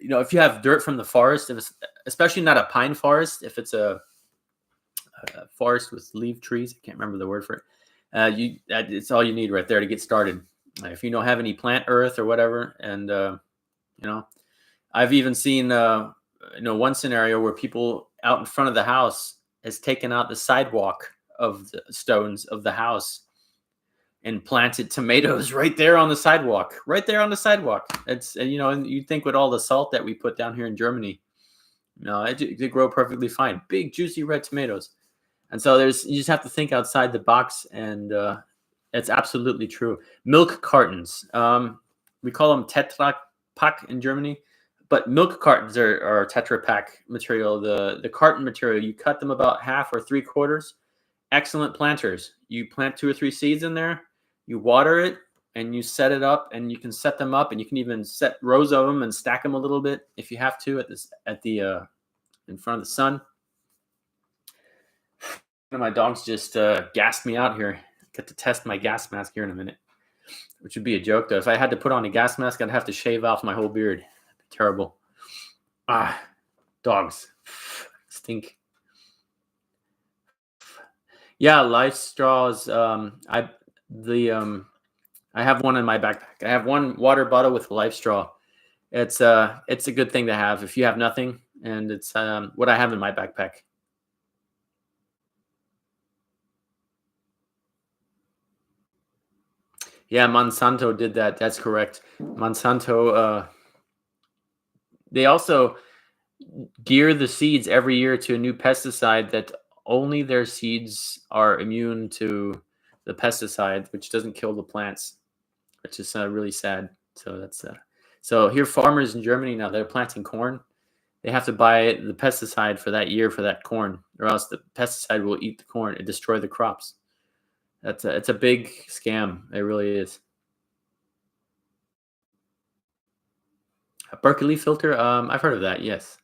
[SPEAKER 1] If you have dirt from the forest, if it's especially not a pine forest, if it's a forest with leaf trees, I can't remember the word for it. It's all you need right there to get started. If you don't have any plant earth or whatever, and I've even seen one scenario where people out in front of the house has taken out the sidewalk of the stones of the house and planted tomatoes right there on the sidewalk. It's and you think with all the salt that we put down here in Germany, they grow perfectly fine. Big juicy red tomatoes. And so you just have to think outside the box, and it's absolutely true. Milk cartons. We call them Tetra Pak in Germany, but milk cartons are Tetra Pak material. The carton material, you cut them about half or 3/4. Excellent planters. You plant 2 or 3 seeds in there, you water it, and you set it up, and you can set them up, and you can even set rows of them and stack them a little bit if you have to in front of the sun. One of my dogs just gassed me out here. Get to test my gas mask here in a minute, which would be a joke though. If I had to put on a gas mask, I'd have to shave off my whole beard. Terrible. Dogs stink. Yeah, life straws. I have one in my backpack. I have one water bottle with a life straw. It's a good thing to have if you have nothing, and it's what I have in my backpack. Yeah, Monsanto did that. That's correct. Monsanto, they also gear the seeds every year to a new pesticide that only their seeds are immune to the pesticide, which doesn't kill the plants, which is really sad. So that's so here farmers in Germany now, they're planting corn. They have to buy the pesticide for that year for that corn, or else the pesticide will eat the corn and destroy the crops. It's a big scam. It really is. A Berkeley filter. I've heard of that. Yes.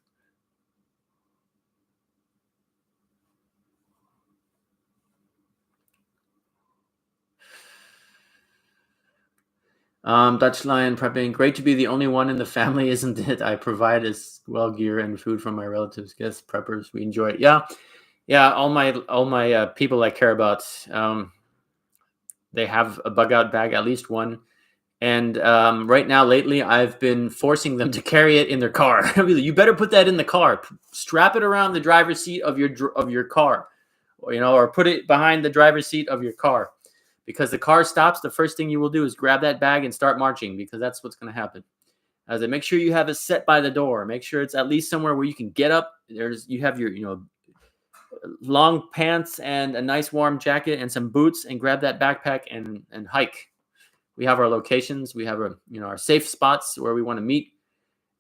[SPEAKER 1] Dutch Lion prepping. Great to be the only one in the family, isn't it? I provide as well gear and food from my relatives, guests, preppers. We enjoy it. Yeah. All my people I care about. They have a bug out bag, at least one. And right now, lately, I've been forcing them to carry it in their car. You better put that in the car. Strap it around the driver's seat of your car, or put it behind the driver's seat of your car. Because the car stops, the first thing you will do is grab that bag and start marching, because that's what's going to happen. As I make sure you have it set by the door. Make sure it's at least somewhere where you can get up. You have your long pants and a nice warm jacket and some boots, and grab that backpack and hike. We have our locations. We have our safe spots where we want to meet.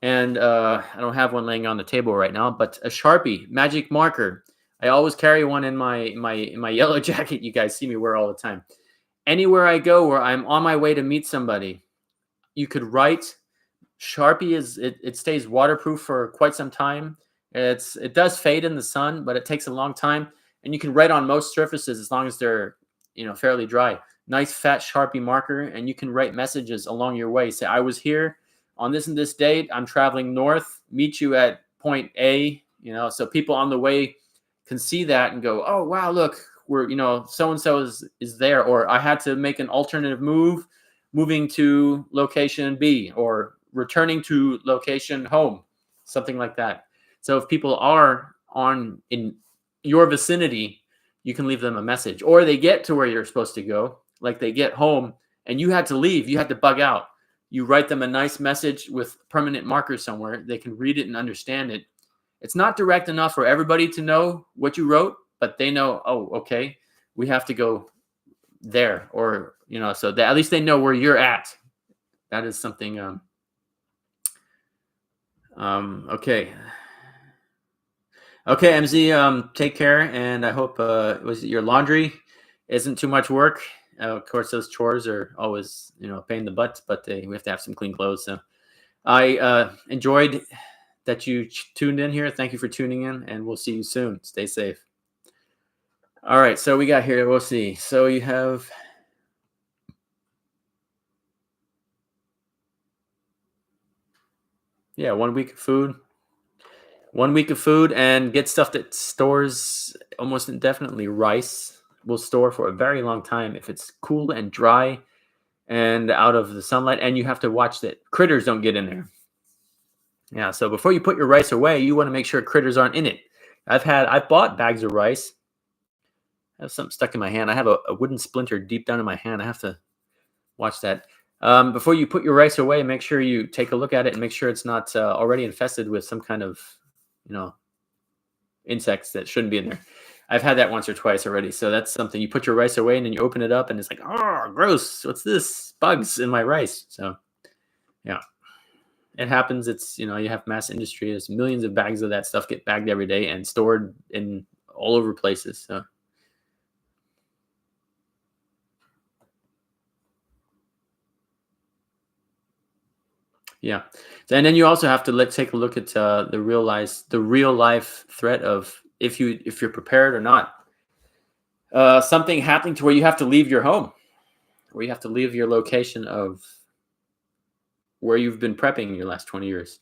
[SPEAKER 1] And I don't have one laying on the table right now, but a Sharpie magic marker. I always carry one in my yellow jacket. You guys see me wear all the time. Anywhere I go where I'm on my way to meet somebody, you could write. Sharpie it stays waterproof for quite some time. It does fade in the sun, but it takes a long time, and you can write on most surfaces as long as they're fairly dry. Nice fat Sharpie marker, and you can write messages along your way. Say, I was here on this and this date. I'm traveling north. Meet you at point A. So people on the way can see that and go, oh wow, look, we're so and so is there. Or I had to make an alternative move, moving to location B, or returning to location home, something like that. So if people are in your vicinity, you can leave them a message, or they get to where you're supposed to go. Like they get home and you had to leave, you had to bug out. You write them a nice message with permanent marker somewhere. They can read it and understand it. It's not direct enough for everybody to know what you wrote, but they know, oh, okay, we have to go there, or, so that at least they know where you're at. That is something. Okay. Okay, MZ, take care. And I hope, your laundry isn't too much work. Of course, those chores are always, a pain in the butt, but we have to have some clean clothes. So I enjoyed that you tuned in here. Thank you for tuning in, and we'll see you soon. Stay safe. All right, so we got here. We'll see. So you have. Yeah, 1 week of food. 1 week of food, and get stuff that stores almost indefinitely. Rice will store for a very long time if it's cool and dry and out of the sunlight, and you have to watch that critters don't get in there. Yeah, so before you put your rice away, you want to make sure critters aren't in it. I've bought bags of rice. I have something stuck in my hand. I have a wooden splinter deep down in my hand. I have to watch that. Before you put your rice away, make sure you take a look at it and make sure it's not already infested with some kind of, insects that shouldn't be in there. I've had that once or twice already. So that's something. You put your rice away and then you open it up and it's like, oh, gross. What's this? Bugs in my rice. So, yeah, it happens. It's, you have mass industry. There's millions of bags of that stuff get bagged every day and stored in all over places. So. Yeah, and then you also have to take a look at the real life threat of if you're prepared or not. Something happening to where you have to leave your home, where you have to leave your location of where you've been prepping in your last 20 years.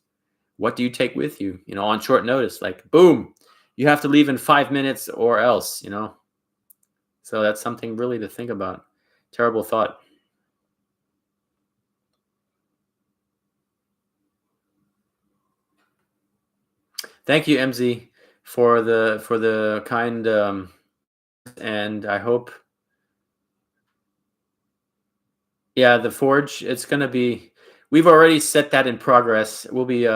[SPEAKER 1] What do you take with you? On short notice, like boom, you have to leave in 5 minutes or else. So that's something really to think about. Terrible thought. Thank you, MZ, for the kind and I hope. Yeah, the forge. It's gonna be. We've already set that in progress. We'll be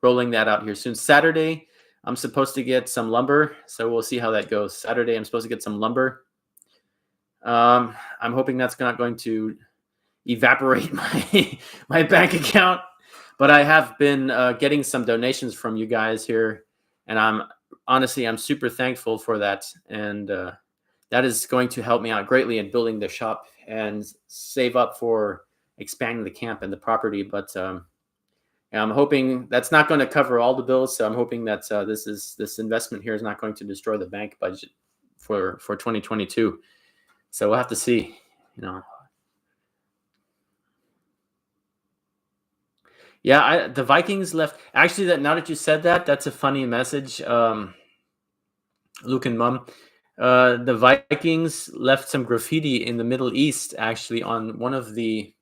[SPEAKER 1] rolling that out here soon. Saturday, I'm supposed to get some lumber, so we'll see how that goes. Saturday, I'm supposed to get some lumber. I'm hoping that's not going to evaporate my bank account, but I have been getting some donations from you guys here, and I'm super thankful for that, and that is going to help me out greatly in building the shop and save up for expanding the camp and the property. But I'm hoping that's not going to cover all the bills. So I'm hoping that this investment here is not going to destroy the bank budget for 2022. So we'll have to see. Yeah, the Vikings left. Actually, now that you said that, that's a funny message. Luke and Mum. The Vikings left some graffiti in the Middle East, actually, on one of the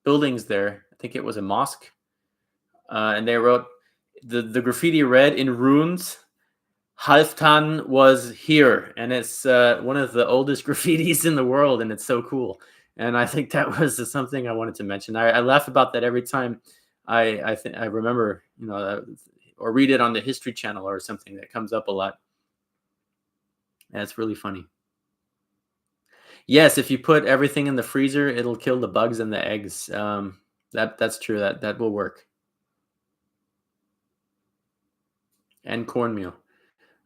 [SPEAKER 1] buildings there. I think it was a mosque. And they wrote, the graffiti read in runes, Halfdan was here. And it's one of the oldest graffitis in the world, and it's so cool. And I think that was something I wanted to mention. I laugh about that every time I remember, or read it on the History Channel or something that comes up a lot. And it's really funny. Yes, if you put everything in the freezer, it'll kill the bugs and the eggs. That's true. That will work. And cornmeal.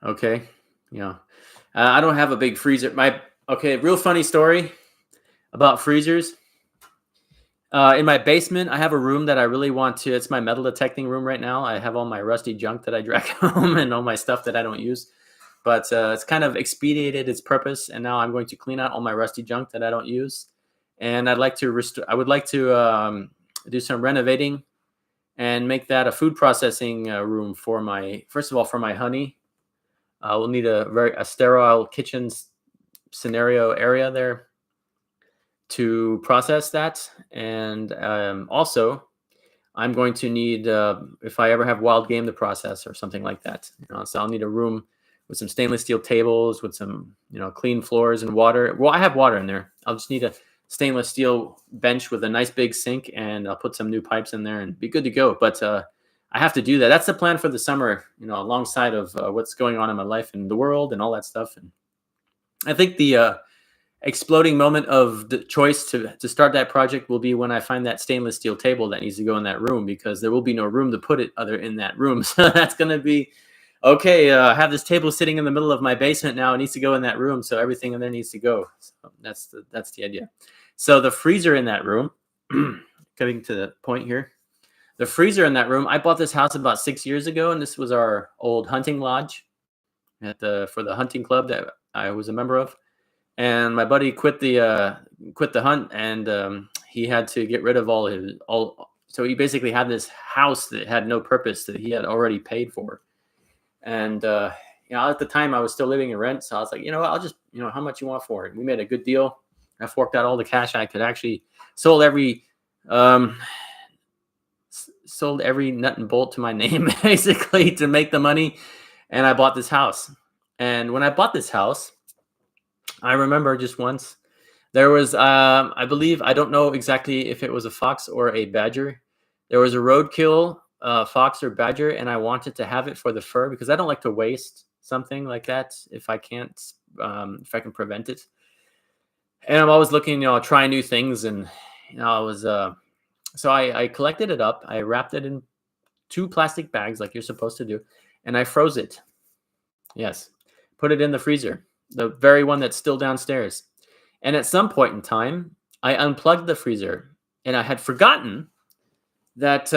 [SPEAKER 1] Okay. Yeah. I don't have a big freezer. Real funny story about freezers. In my basement, I have a room that I really want to. It's my metal detecting room right now. I have all my rusty junk that I drag home and all my stuff that I don't use. But it's kind of expedited its purpose, and now I'm going to clean out all my rusty junk that I don't use. And I would like to do some renovating and make that a food processing room for first of all, for my honey. We'll need a sterile kitchen scenario area there to process that. And also, I'm going to need, if I ever have wild game to process or something like that, so I'll need a room with some stainless steel tables, with some, clean floors and water. Well, I have water in there. I'll just need a stainless steel bench with a nice big sink, and I'll put some new pipes in there and be good to go. But I have to do that. That's the plan for the summer, alongside of what's going on in my life and the world and all that stuff. And I think the exploding moment of the choice to start that project will be when I find that stainless steel table that needs to go in that room, because there will be no room to put it other in that room. So that's going to be, okay, I have this table sitting in the middle of my basement now. It needs to go in that room, so everything in there needs to go. So that's the idea. So the freezer in that room, getting to the point here, the freezer in that room, I bought this house about 6 years ago, and this was our old hunting lodge for the hunting club that I was a member of. And my buddy quit the hunt, and he had to get rid of all. So he basically had this house that had no purpose that he had already paid for. And at the time I was still living in rent, so I was like, I'll just, how much you want for it? We made a good deal. I forked out all the cash I could. Actually sold every nut and bolt to my name basically to make the money, and I bought this house. And when I bought this house, I remember just once there was, I believe, I don't know exactly if it was a fox or a badger. There was a roadkill fox or badger, and I wanted to have it for the fur because I don't like to waste something like that if I can prevent it. And I'm always looking, trying new things, and I was so I collected it up. I wrapped it in 2 plastic bags like you're supposed to do, and I froze it. Yes, put it in the freezer, the very one that's still downstairs. And at some point in time, I unplugged the freezer, and I had forgotten that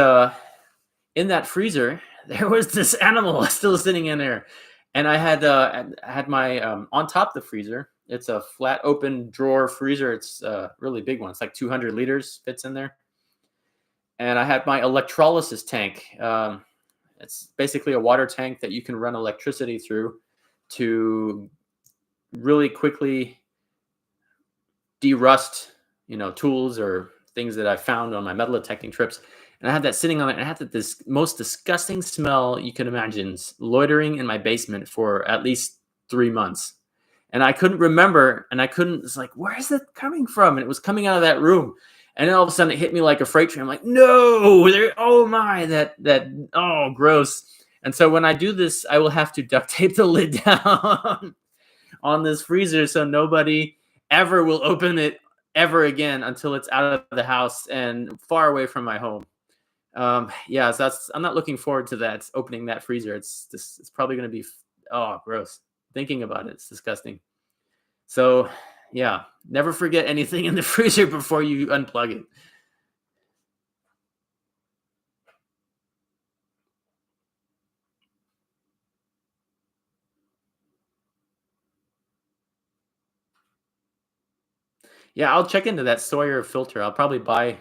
[SPEAKER 1] in that freezer there was this animal still sitting in there, and I had my on top of the freezer. It's a flat open drawer freezer. It's a really big one. It's like 200 liters fits in there, and I had my electrolysis tank. It's basically a water tank that you can run electricity through to really quickly derust, tools or things that I found on my metal detecting trips. And I had that sitting on it. And I had this most disgusting smell you can imagine loitering in my basement for at least 3 months. And I couldn't remember, and it's like, where is it coming from? And it was coming out of that room. And then all of a sudden it hit me like a freight train. I'm like, no, oh my, oh, gross. And so when I do this, I will have to duct tape the lid down on this freezer so nobody ever will open it ever again until it's out of the house and far away from my home. So I'm not looking forward to that, opening that freezer. It's probably going to be, gross. Thinking about it, it's disgusting. So, yeah, never forget anything in the freezer before you unplug it. Yeah, I'll check into that Sawyer filter. I'll probably buy,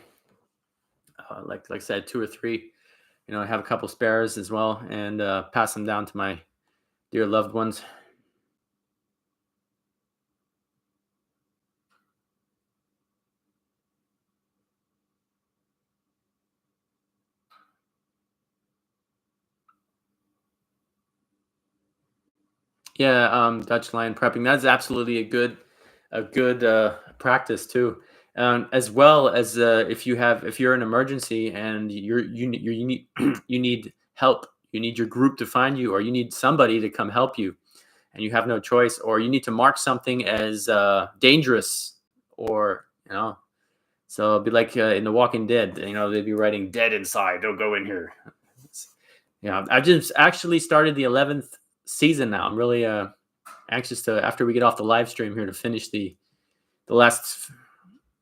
[SPEAKER 1] like I said, 2 or 3. I have a couple spares as well, and pass them down to my dear loved ones. Yeah, Dutch line prepping. That's absolutely a good practice too. As well as if you're in an emergency and you need you need help, you need your group to find you, or you need somebody to come help you, and you have no choice, or you need to mark something as dangerous, or so it'd be like in The Walking Dead. They'd be writing "dead inside. Don't go in here." I've just actually started the 11th season now. I'm really anxious to, after we get off the live stream here, to finish the last.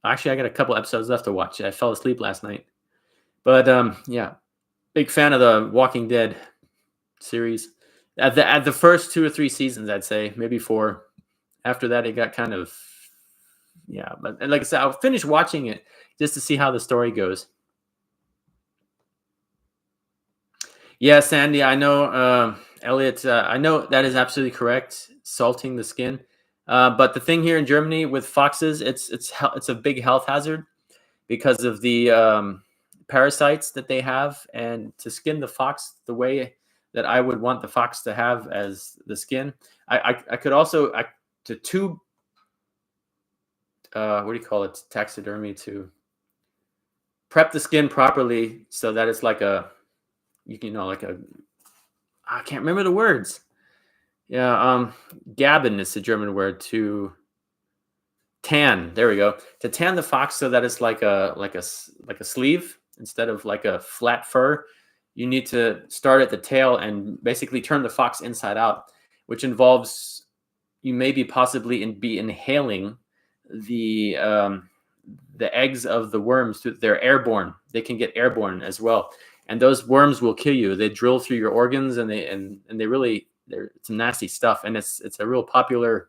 [SPEAKER 1] Actually, I got a couple episodes left to watch. I fell asleep last night, but big fan of the Walking Dead series. At the first 2 or 3 seasons, I'd say maybe 4. After that, it got kind of But like I said, I'll finish watching it just to see how the story goes. Yeah, Sandy, I know, Elliot, I know that is absolutely correct, salting the skin. But the thing here in Germany with foxes, it's a big health hazard because of the parasites that they have. And to skin the fox the way that I would want the fox to have as the skin, I could also to tube. What do you call it? Taxidermy, to prep the skin properly so that it's like like a, I can't remember the words. Yeah, gaben is the German word, to tan. There we go. To tan the fox so that it's like a sleeve instead of like a flat fur. You need to start at the tail and basically turn the fox inside out, which involves you maybe possibly be inhaling the eggs of the worms. They're airborne. They can get airborne as well, and those worms will kill you. They drill through your organs, and they're some nasty stuff. And it's a real popular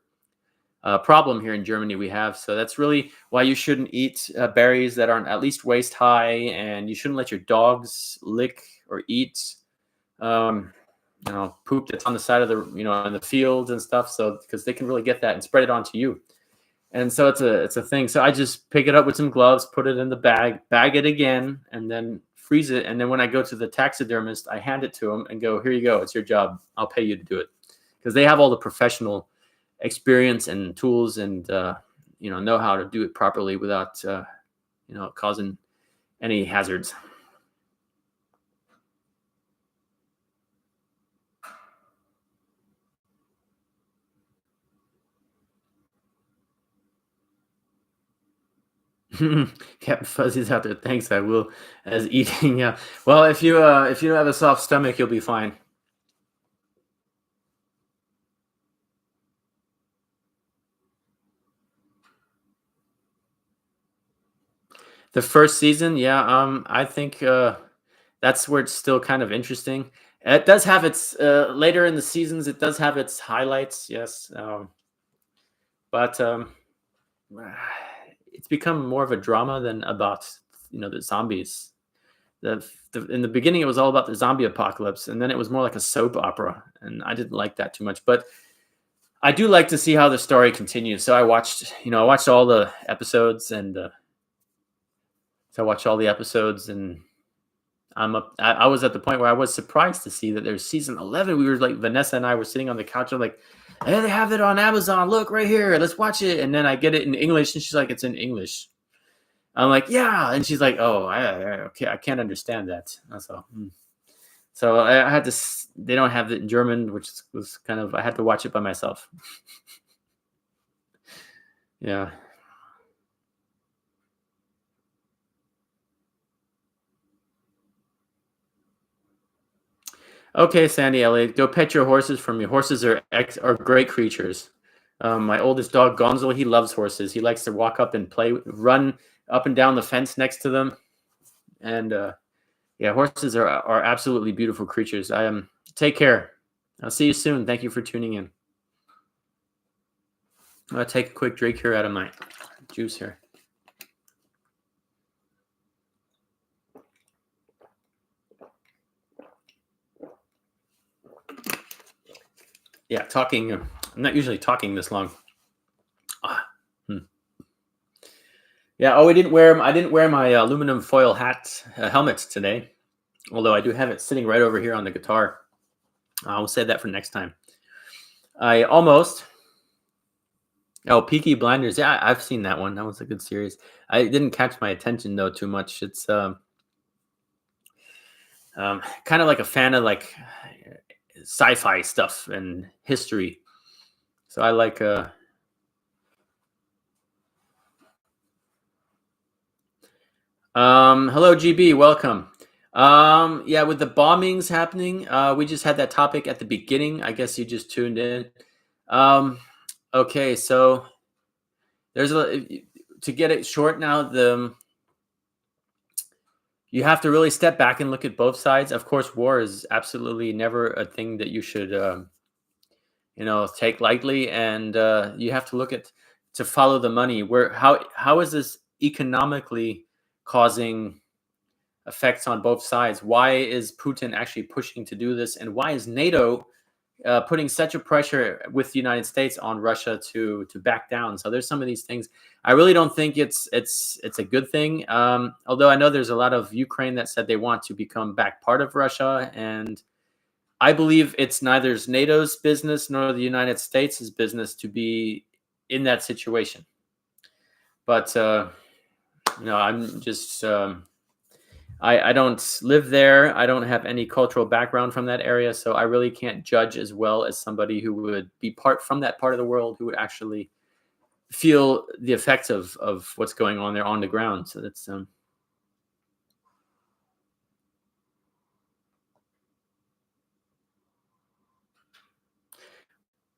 [SPEAKER 1] problem here in Germany we have. So that's really why you shouldn't eat berries that aren't at least waist high, and you shouldn't let your dogs lick or eat poop that's on the side of the in the fields and stuff. So because they can really get that and spread it onto you. And so it's a thing. So I just pick it up with some gloves, put it in the bag it again, and then freeze it. And then when I go to the taxidermist, I hand it to him and go, "Here you go. It's your job. I'll pay you to do it," because they have all the professional experience and tools and know how to do it properly without causing any hazards. Captain Fuzzy's out there. Thanks, I will. As eating, yeah. Well, if you don't have a soft stomach, you'll be fine. The first season, yeah, I think that's where it's still kind of interesting. It does have its later in the seasons. It does have its highlights, yes, but it's become more of a drama than about the zombies. In the beginning, it was all about the zombie apocalypse, and then it was more like a soap opera, and I didn't like that too much. But I do like to see how the story continues. So I watched all the episodes, and I was at the point where I was surprised to see that there's season 11. We were like, Vanessa and I were sitting on the couch. I'm like, hey, they have it on Amazon. Look right here. Let's watch it. And then I get it in English, and she's like, it's in English. I'm like, yeah. And she's like, oh, okay, I can't understand that. So I had to. They don't have it in German, which was kind of. I had to watch it by myself. Yeah. Okay, Sandy Elliott, go pet your horses for me. Horses are great creatures. My oldest dog, Gonzo, he loves horses. He likes to walk up and run up and down the fence next to them. And yeah, horses are absolutely beautiful creatures. Take care. I'll see you soon. Thank you for tuning in. I'm going to take a quick drink here out of my juice here. Yeah, talking. I'm not usually talking this long. Yeah. Oh, I didn't wear my aluminum foil helmet today, although I do have it sitting right over here on the guitar. I'll save that for next time. I almost. Oh, Peaky Blinders. Yeah, I've seen that one. That was a good series. I didn't catch my attention though too much. It's kind of like a fan of like sci-fi stuff and history. So I like hello GB, welcome. Yeah, with the bombings happening, we just had that topic at the beginning. I guess you just tuned in. Okay, so there's to get it short now, you have to really step back and look at both sides. Of course, war is absolutely never a thing that you should take lightly, and you have to look to follow the money. How is this economically causing effects on both sides? Why is Putin actually pushing to do this, and why is NATO putting such a pressure with the United States on Russia to back down? So there's some of these things. I really don't think it's a good thing. Although I know there's a lot of Ukraine that said they want to become back part of Russia, and I believe it's neither NATO's business nor the United States' business to be in that situation. But I'm just. I don't live there. I don't have any cultural background from that area, so I really can't judge as well as somebody who would be from that part of the world, who would actually feel the effects of what's going on there on the ground. So that's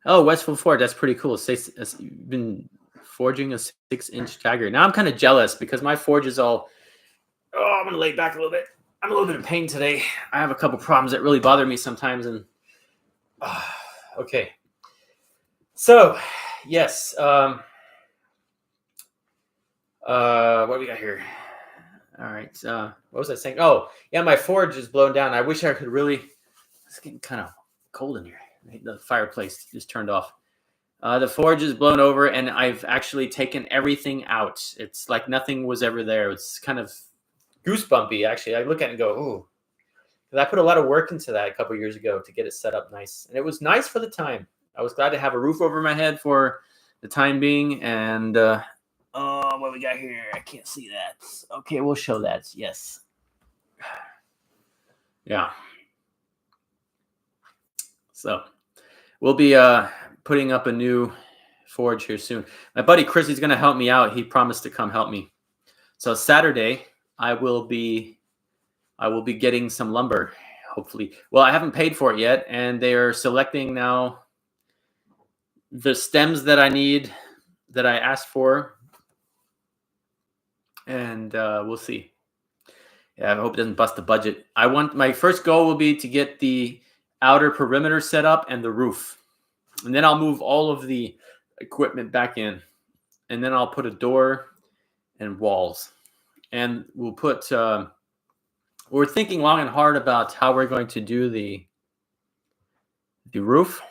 [SPEAKER 1] Oh, Westfield Forge, that's pretty cool. You've been forging a 6-inch dagger. Now I'm kind of jealous because my forge is all. Oh, I'm gonna lay back a little bit. I'm a little bit in pain today. I have a couple problems that really bother me sometimes, and okay. So, yes. What do we got here? All right. What was I saying? Oh, yeah, my forge is blown down. I wish I could really. It's getting kind of cold in here. The fireplace just turned off. The forge is blown over, and I've actually taken everything out. It's like nothing was ever there. It's kind of goosebumpy, actually. I look at it and go, ooh. Because I put a lot of work into that a couple of years ago to get it set up nice. And it was nice for the time. I was glad to have a roof over my head for the time being. And, what we got here? I can't see that. Okay, we'll show that. Yes. Yeah. So we'll be putting up a new forge here soon. My buddy Chris, he's going to help me out. He promised to come help me. So Saturday, I will be getting some lumber, hopefully. Well, I haven't paid for it yet, and they are selecting now the stems that I need, that I asked for. and we'll see. Yeah, I hope it doesn't bust the budget. My first goal will be to get the outer perimeter set up and the roof, and then I'll move all of the equipment back in, and then I'll put a door and walls, and we'll put. We're thinking long and hard about how we're going to do the roof.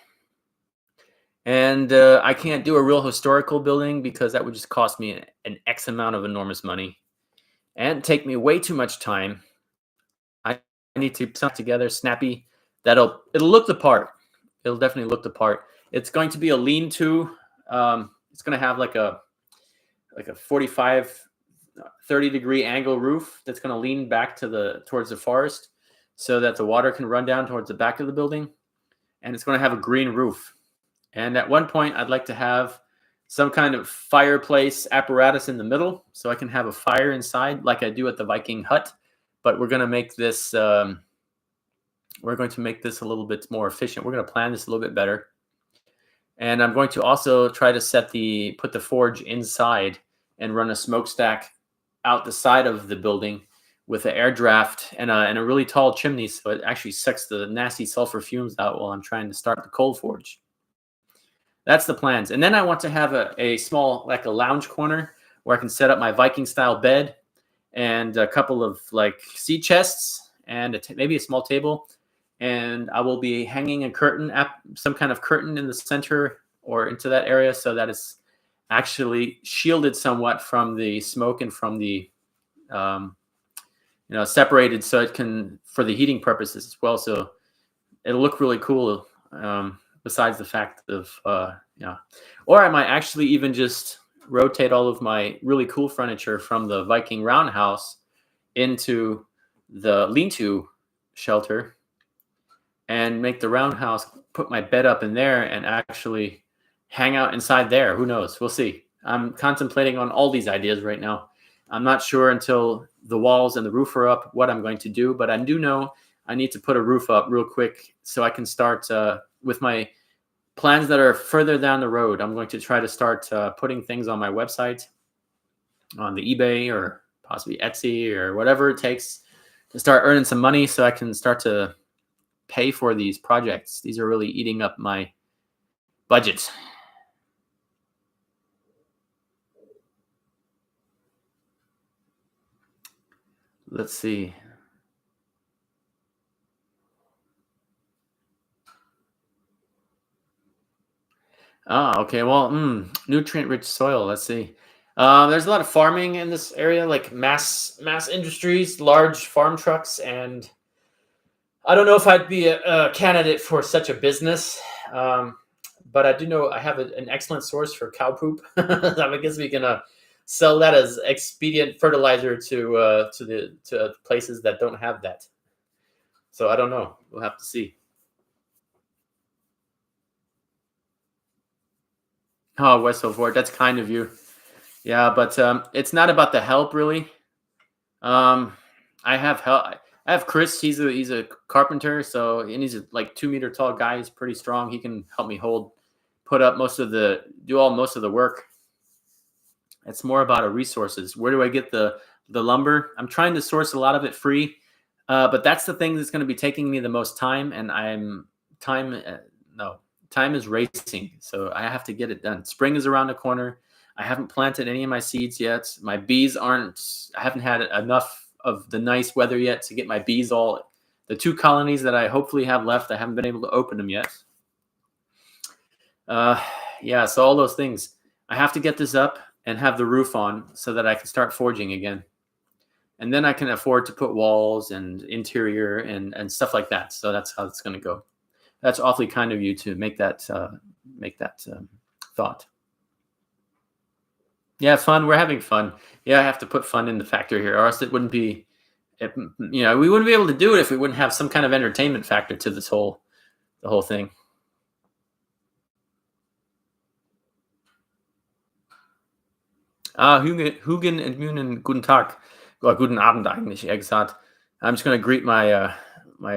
[SPEAKER 1] And I can't do a real historical building because that would just cost me an X amount of enormous money and take me way too much time. I need to put something together snappy. It'll look the part. It'll definitely look the part. It's going to be a lean-to. It's going to have like a 45, 30-degree angle roof that's going to lean back towards the forest so that the water can run down towards the back of the building. And it's going to have a green roof. And at one point, I'd like to have some kind of fireplace apparatus in the middle so I can have a fire inside like I do at the Viking hut. But we're going to make this a little bit more efficient. We're going to plan this a little bit better. And I'm going to also try to put the forge inside and run a smokestack out the side of the building with an air draft and a really tall chimney, so it actually sucks the nasty sulfur fumes out while I'm trying to start the coal forge. That's the plans. And then I want to have a small, like a lounge corner where I can set up my Viking style bed and a couple of like sea chests and maybe a small table. And I will be hanging a curtain, some kind of curtain in the center or into that area so that it's actually shielded somewhat from the smoke and from the, separated so it can, for the heating purposes as well. So it'll look really cool. Besides the fact of, or I might actually even just rotate all of my really cool furniture from the Viking roundhouse into the lean-to shelter and make the roundhouse, put my bed up in there and actually hang out inside there. Who knows? We'll see. I'm contemplating on all these ideas right now. I'm not sure until the walls and the roof are up what I'm going to do, but I do know I need to put a roof up real quick so I can start with my plans that are further down the road. I'm going to try to start putting things on my website, on the eBay or possibly Etsy or whatever it takes to start earning some money so I can start to pay for these projects. These are really eating up my budget. Let's see. Okay. Well, nutrient-rich soil. Let's see. There's a lot of farming in this area, like mass industries, large farm trucks, and I don't know if I'd be a candidate for such a business. But I do know I have an excellent source for cow poop. I guess we can sell that as expedient fertilizer to places that don't have that. So I don't know. We'll have to see. Oh, Westfield Ford, that's kind of you. Yeah, but it's not about the help really. I have help. I have Chris. He's a carpenter, and he's a like 2-meter tall guy. He's pretty strong. He can help me put up most of the work. It's more about resources. Where do I get the lumber? I'm trying to source a lot of it free, but that's the thing that's going to be taking me the most time, and time is racing, so I have to get it done. Spring is around the corner. I haven't planted any of my seeds yet. My bees I haven't had enough of the nice weather yet to get my bees the 2 colonies that I hopefully have left. I haven't been able to open them yet. So all those things. I have to get this up and have the roof on so that I can start forging again. And then I can afford to put walls and interior and stuff like that. So that's how it's going to go. That's awfully kind of you to make that thought. Yeah, fun. We're having fun. Yeah, I have to put fun in the factor here, or else it wouldn't be. We wouldn't be able to do it if we wouldn't have some kind of entertainment factor to the whole thing. Hugen and Münen, guten Tag. Or guten Abend eigentlich, eher gesagt. I'm just going to greet my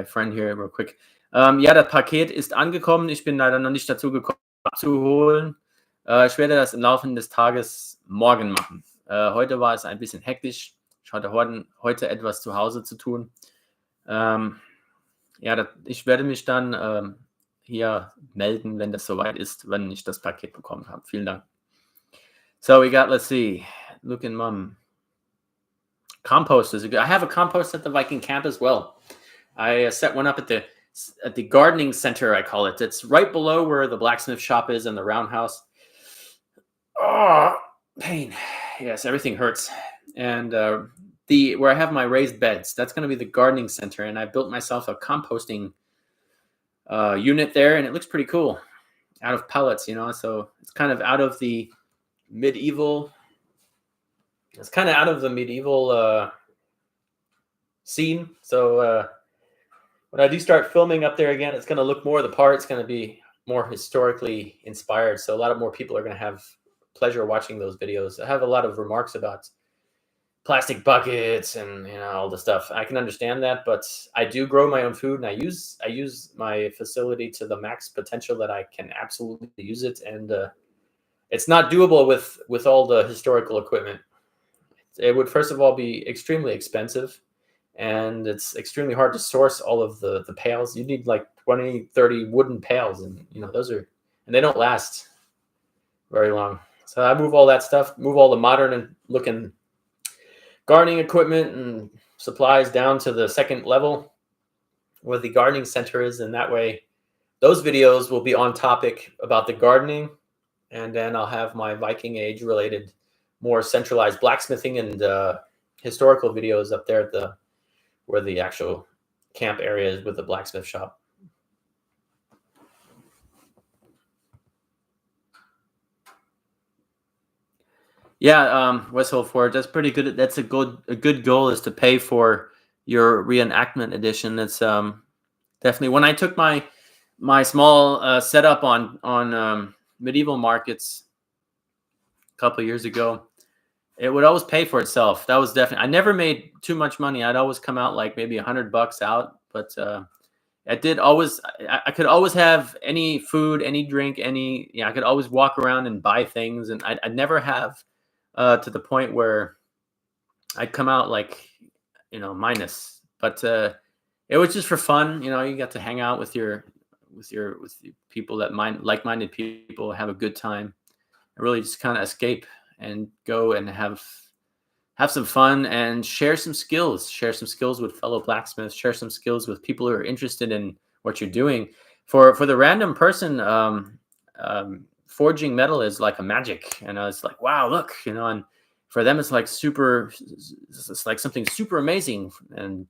[SPEAKER 1] friend here real quick. Ja, das Paket ist angekommen. Ich bin leider noch nicht dazu gekommen, abzuholen. Ich werde das im Laufe des Tages morgen machen. Heute war es ein bisschen hektisch. Ich hatte heute etwas zu Hause zu tun. Ja, ich werde mich dann hier melden, wenn das soweit ist, wenn ich das Paket bekommen habe. Vielen Dank. So we got, let's see, Luke and Mum. Compost is good. I have a compost at the Viking camp as well. I set one up at the gardening center, I call it. It's right below where the blacksmith shop is and the roundhouse. Oh, pain. Yes, everything hurts. And where I have my raised beds, that's going to be the gardening center. And I built myself a composting unit there, and it looks pretty cool. Out of pellets, so it's kind of out of the medieval. It's kind of out of the medieval scene. So when I do start filming up there again, it's going to look more the part. It's going to be more historically inspired. So a lot of more people are going to have pleasure watching those videos. I have a lot of remarks about plastic buckets and all the stuff. I can understand that, but I do grow my own food, and I use my facility to the max potential that I can absolutely use it. And it's not doable with all the historical equipment. It would first of all be extremely expensive, and it's extremely hard to source all of the pails. You need like 20, 30 wooden pails, and they don't last very long. So I move all that stuff, move all the modern looking gardening equipment and supplies down to the second level where the gardening center is, and that way those videos will be on topic about the gardening, and then I'll have my Viking Age related, more centralized blacksmithing and historical videos up there at where the actual camp area is with the blacksmith shop. Yeah, Westhold Ford, that's pretty good. That's a good goal, is to pay for your reenactment edition. It's definitely, when I took my small setup on medieval markets a couple of years ago, it would always pay for itself. That was definitely, I never made too much money. I'd always come out like maybe $100 out, but I could always have any food, any drink, I could always walk around and buy things, and I'd never have to the point where I'd come out like, minus. But it was just for fun. You got to hang out with your people like-minded people, have a good time, and really just kind of escape and go and have some fun and share some skills with fellow blacksmiths, share some skills with people who are interested in what you're doing. For the random person, forging metal is like a magic, and it's like, wow, look, and for them it's like something super amazing, and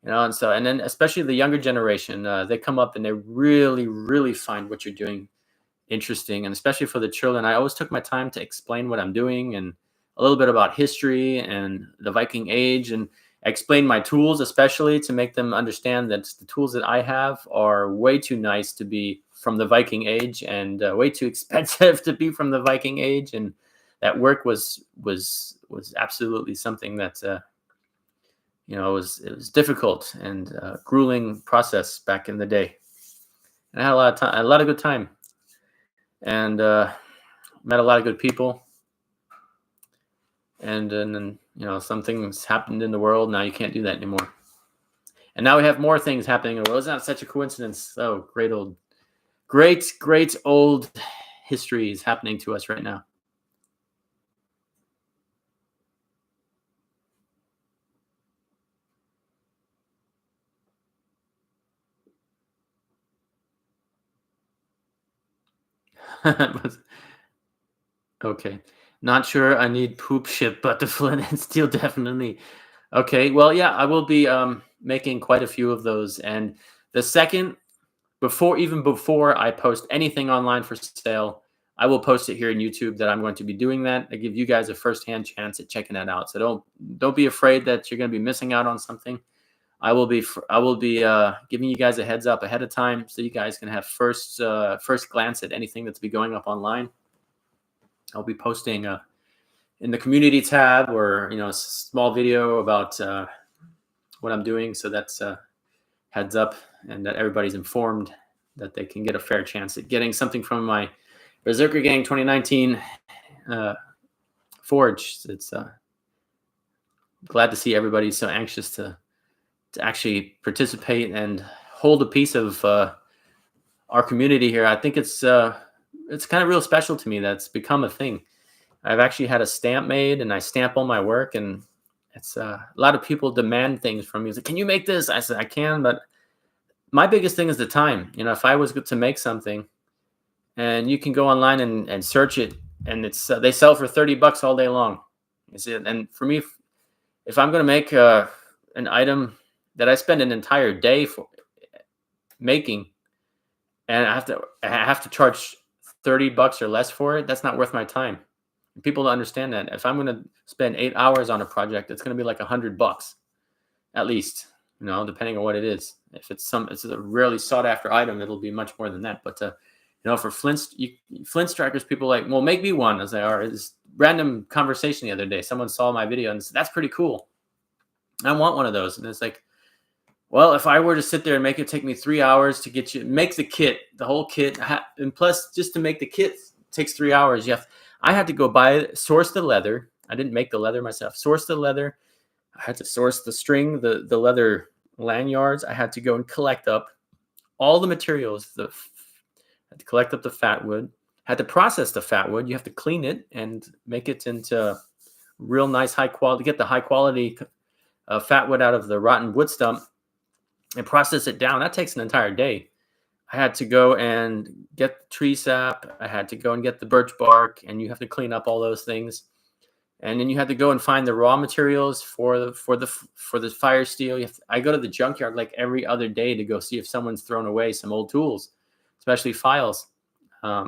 [SPEAKER 1] and then especially the younger generation, they come up and they really, really find what you're doing interesting. And especially for the children, I always took my time to explain what I'm doing and a little bit about history and the Viking Age, and explain my tools, especially to make them understand that the tools that I have are way too nice to be from the Viking Age, and way too expensive to be from the Viking Age. And that work was absolutely something that it was difficult and grueling process back in the day. And I had a lot of good time, and met a lot of good people. And then some things happened in the world. Now you can't do that anymore. And now we have more things happening in the world. It's not such a coincidence. Oh, great old history is happening to us right now. Okay. Not sure I need poop ship, but the flint and steel definitely. Okay. Well, yeah, I will be making quite a few of those. And the second, before I post anything online for sale, I will post it here in YouTube that I'm going to be doing that. I give you guys a firsthand chance at checking that out. So don't be afraid that you're going to be missing out on something. I will be giving you guys a heads up ahead of time, so you guys can have first glance at anything that's be going up online. I'll be posting in the community tab, or a small video about what I'm doing, so that's heads up, and that everybody's informed that they can get a fair chance at getting something from my Berserker Gang 2019 forge. It's glad to see everybody so anxious to actually participate and hold a piece of our community here. I think it's kind of real special to me. That's become a thing. I've actually had a stamp made, and I stamp all my work, and it's a lot of people demand things from me. It's like, can you make this? I said, I can, but my biggest thing is the time. You know, if I was to make something, and you can go online and search it, and it's they sell for $30 all day long. You see, and for me, if I'm going to make an item that I spend an entire day for making, and I have to charge $30 or less for it, that's not worth my time. People don't understand that. If I'm going to spend 8 hours on a project, it's going to be like $100 at least, you know, depending on what it is. If it's a rarely sought after item, it'll be much more than that. But you know, for flint strikers, people are like, well, make me one. As they are, this random conversation the other day, someone saw my video and said, that's pretty cool. I want one of those. And it's like, well, if I were to sit there and make it take me 3 hours to make the kit, the whole kit, and plus just to make the kit takes 3 hours. I had to go source the leather. I didn't make the leather myself. Source the leather. I had to source the string, the leather lanyards. I had to go and collect up all the materials. I had to collect up the fat wood. Had to process the fat wood. You have to clean it and make it into real nice high quality. Get the high quality fat wood out of the rotten wood stump and process it down. That takes an entire day. I had to go and get the tree sap. I had to go and get the birch bark, and you have to clean up all those things. And then you have to go and find the raw materials for the fire steel. I go to the junkyard like every other day to go see if someone's thrown away some old tools, especially files. Yeah,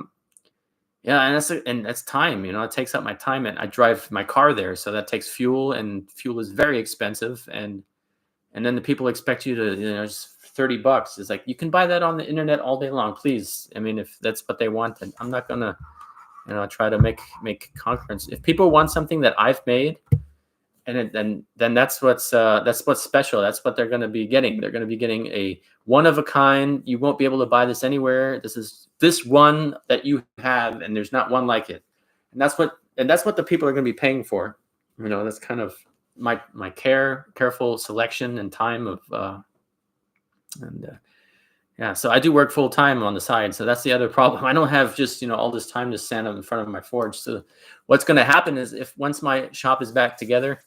[SPEAKER 1] and that's time. You know, it takes up my time, and I drive my car there, so that takes fuel, and fuel is very expensive. And then the people expect you to, you know, just $30. It's like, you can buy that on the internet all day long, please. I mean, if that's what they want, then I'm not gonna, you know, try to make concurrence. If people want something that I've made, and then that's what's special. That's what they're going to be getting. They're going to be getting a one of a kind. You won't be able to buy this anywhere. This is this one that you have, and there's not one like it. And that's what the people are going to be paying for. You know, that's kind of my careful selection and time of yeah. So I do work full time on the side. So that's the other problem. I don't have just, you know, all this time to stand up in front of my forge. So what's going to happen is, once my shop is back together,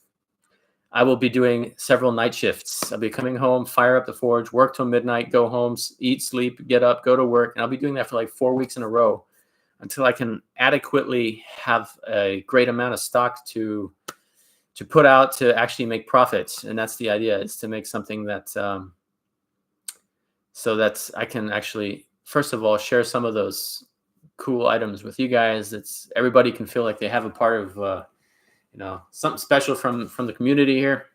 [SPEAKER 1] I will be doing several night shifts. I'll be coming home, fire up the forge, work till midnight, go home, eat, sleep, get up, go to work. And I'll be doing that for like 4 weeks in a row until I can adequately have a great amount of stock to put out to actually make profits. And that's the idea, is to make something that, so that I can actually, first of all, share some of those cool items with you guys. Everybody can feel like they have a part of, you know, something special from the community here,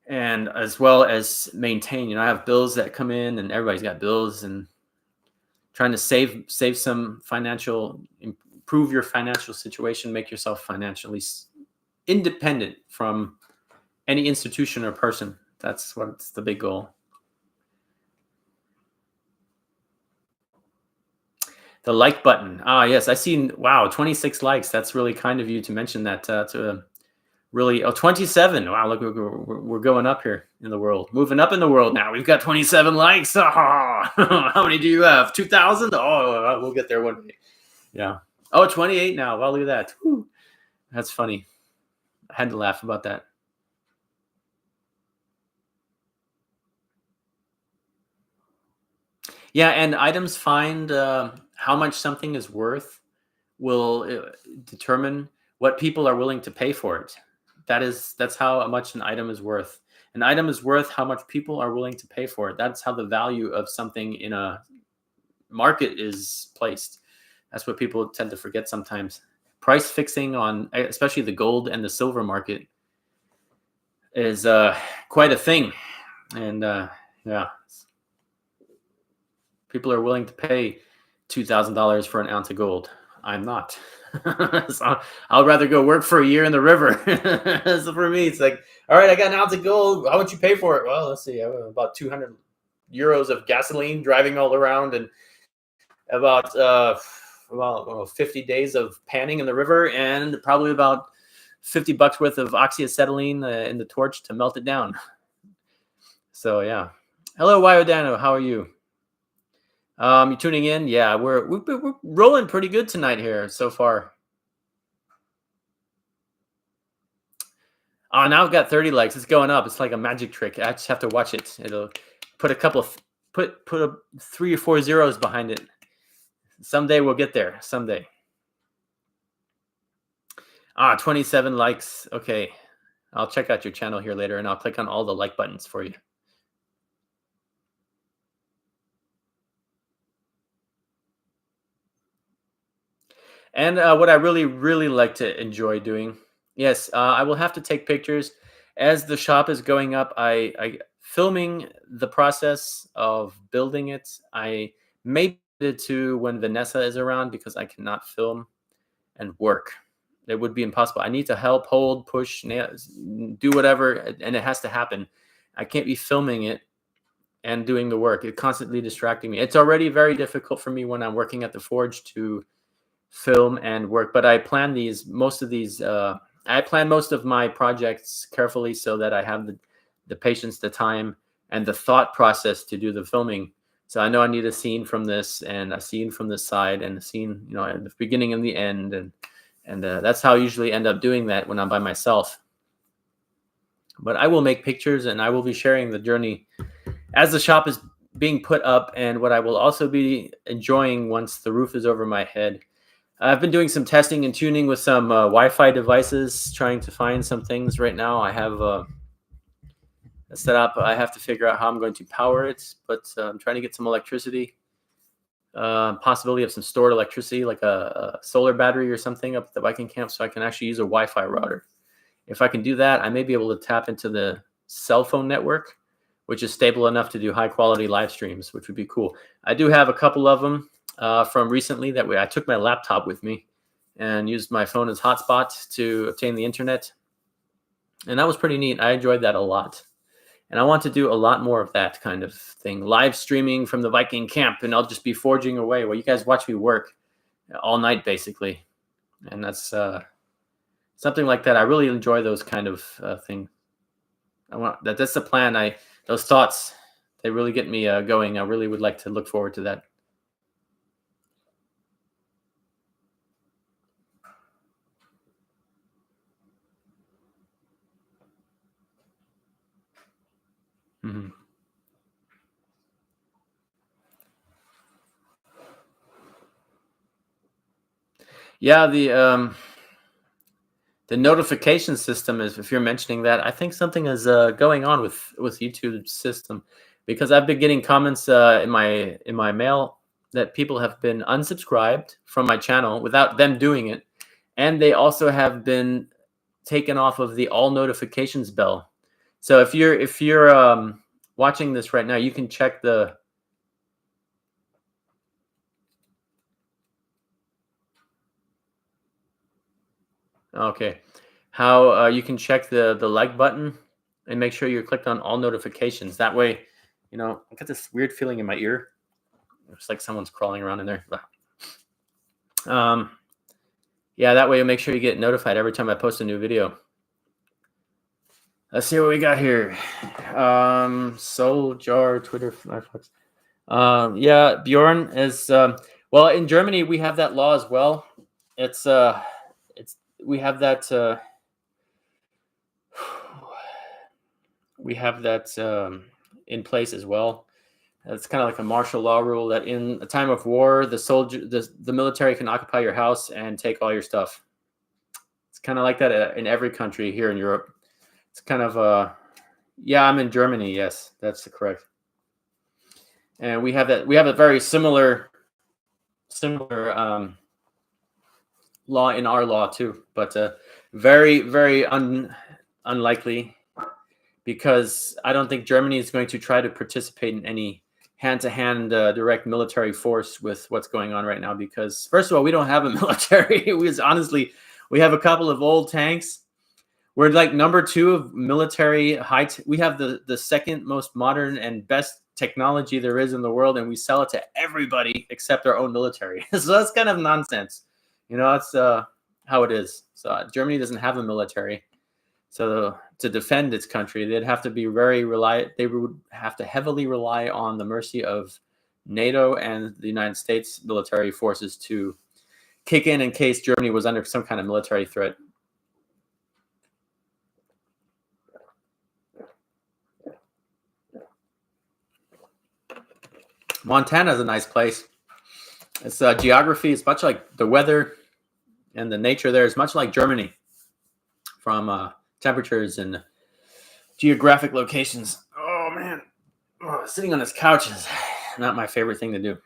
[SPEAKER 1] and as well as maintain. You know, I have bills that come in, and everybody's got bills, and trying to save some financial, improve your financial situation, make yourself financially independent from any institution or person. That's what's the big goal. The like button. Ah, yes, I seen. Wow, 26 likes. That's really kind of you to mention that. To really, 27. Wow, look, we're going up here in the world, moving up in the world now. We've got 27 likes. Oh, how many do you have? 2,000. Oh, we'll get there one day. Yeah. Oh, 28 now. Wow, look at that. Whew. That's funny. I had to laugh about that. Yeah, and items find how much something is worth will determine what people are willing to pay for it. That's how much an item is worth. An item is worth how much people are willing to pay for it. That's how the value of something in a market is placed. That's what people tend to forget sometimes. Price fixing on, especially the gold and the silver market, is quite a thing. And yeah, people are willing to pay $2,000 for an ounce of gold. I'm not. So I'll rather go work for a year in the river. So for me, it's like, all right, I got an ounce of gold. How much you pay for it? Well, let's see, about 200 euros of gasoline driving all around, and about about 50 days of panning in the river, and probably about $50 worth of oxyacetylene in the torch to melt it down. So yeah. Hello, Wyodano. How are you? You tuning in? Yeah, we're rolling pretty good tonight here so far. Oh, now I've got 30 likes. It's going up. It's like a magic trick. I just have to watch it. It'll put a couple of put 3 or 4 zeros behind it. Someday we'll get there. Someday. 27 likes. Okay. I'll check out your channel here later, and I'll click on all the like buttons for you. And what I really, really like to enjoy doing, yes, I will have to take pictures as the shop is going up. I filming the process of building it. I may do it to when Vanessa is around, because I cannot film and work. It would be impossible. I need to help, hold, push, do whatever, and it has to happen. I can't be filming it and doing the work. It's constantly distracting me. It's already very difficult for me when I'm working at the forge to film and work, but I plan most of my projects carefully so that I have the patience, the time, and the thought process to do the filming. So I know I need a scene from this, and a scene from this side, and a scene, at the beginning and the end, and that's how I usually end up doing that when I'm by myself. But I will make pictures, and I will be sharing the journey as the shop is being put up, and what I will also be enjoying once the roof is over my head. I've been doing some testing and tuning with some Wi-Fi devices, trying to find some things right now. I have a setup. I have to figure out how I'm going to power it, but I'm trying to get some electricity, possibility of some stored electricity, like a solar battery or something up at the Viking camp, so I can actually use a Wi-Fi router. If I can do that, I may be able to tap into the cell phone network, which is stable enough to do high-quality live streams, which would be cool. I do have a couple of them from recently. That way I took my laptop with me and used my phone as hotspot to obtain the internet. And that was pretty neat. I enjoyed that a lot. And I want to do a lot more of that kind of thing. Live streaming from the Viking camp, and I'll just be forging away while you guys watch me work all night, basically. And that's something like that. I really enjoy those kind of things. That's the plan. Those thoughts, they really get me going. I really would like to look forward to that. Mm-hmm. Yeah, the notification system is, if you're mentioning that, I think something is going on with YouTube's system, because I've been getting comments in my mail that people have been unsubscribed from my channel without them doing it, and they also have been taken off of the all notifications bell. So if you're watching this right now, you can check the how you can check the like button and make sure you're clicked on all notifications. That way, I got this weird feeling in my ear. It's like someone's crawling around in there. Yeah, that way you'll make sure you get notified every time I post a new video. Let's see what we got here. Soul Jar, Twitter, Firefox. Yeah, Bjorn is well, in Germany we have that law as well. We have that in place as well. It's kind of like a martial law rule that in a time of war, the military can occupy your house and take all your stuff. It's kind of like that in every country here in Europe. It's kind of yeah, I'm in Germany. Yes, that's correct. And we have that. We have a very similar law in our law too, but very, very unlikely, because I don't think Germany is going to try to participate in any hand-to-hand direct military force with what's going on right now. Because first of all, we don't have a military. We have a couple of old tanks. We're like number 2 of military height. We have the second most modern and best technology there is in the world, and we sell it to everybody except our own military. So that's kind of nonsense. That's how it is. So Germany doesn't have a military. So to defend its country, they'd have to be they would have to heavily rely on the mercy of NATO and the United States military forces to kick in case Germany was under some kind of military threat. Montana is a nice place. It's geography. It's much like the weather and the nature there is much like Germany from temperatures and geographic locations. Oh, man. Sitting on this couch is not my favorite thing to do.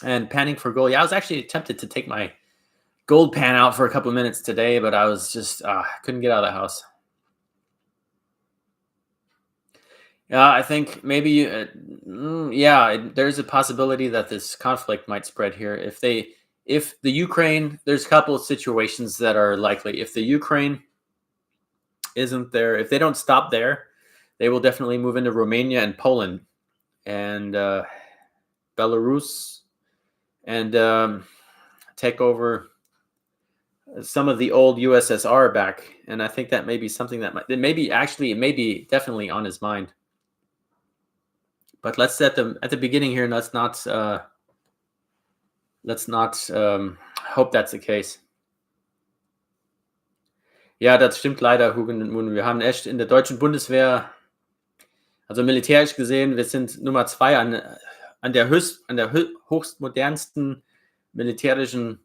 [SPEAKER 1] And panning for gold. Yeah, I was actually tempted to take my gold pan out for a couple of minutes today, but I was just couldn't get out of the house. Yeah, I think maybe, there's a possibility that this conflict might spread here. If the Ukraine, there's a couple of situations that are likely. If the Ukraine isn't there, if they don't stop there, they will definitely move into Romania and Poland and Belarus and take over some of the old USSR back. And I think that may be something it may be definitely on his mind. But let's at the beginning here, let's not hope that's the case. Ja, das stimmt leider, Hugen. Wir haben echt in der deutschen Bundeswehr, also militärisch gesehen, wir sind Nummer 2 an der höchstmodernsten militärischen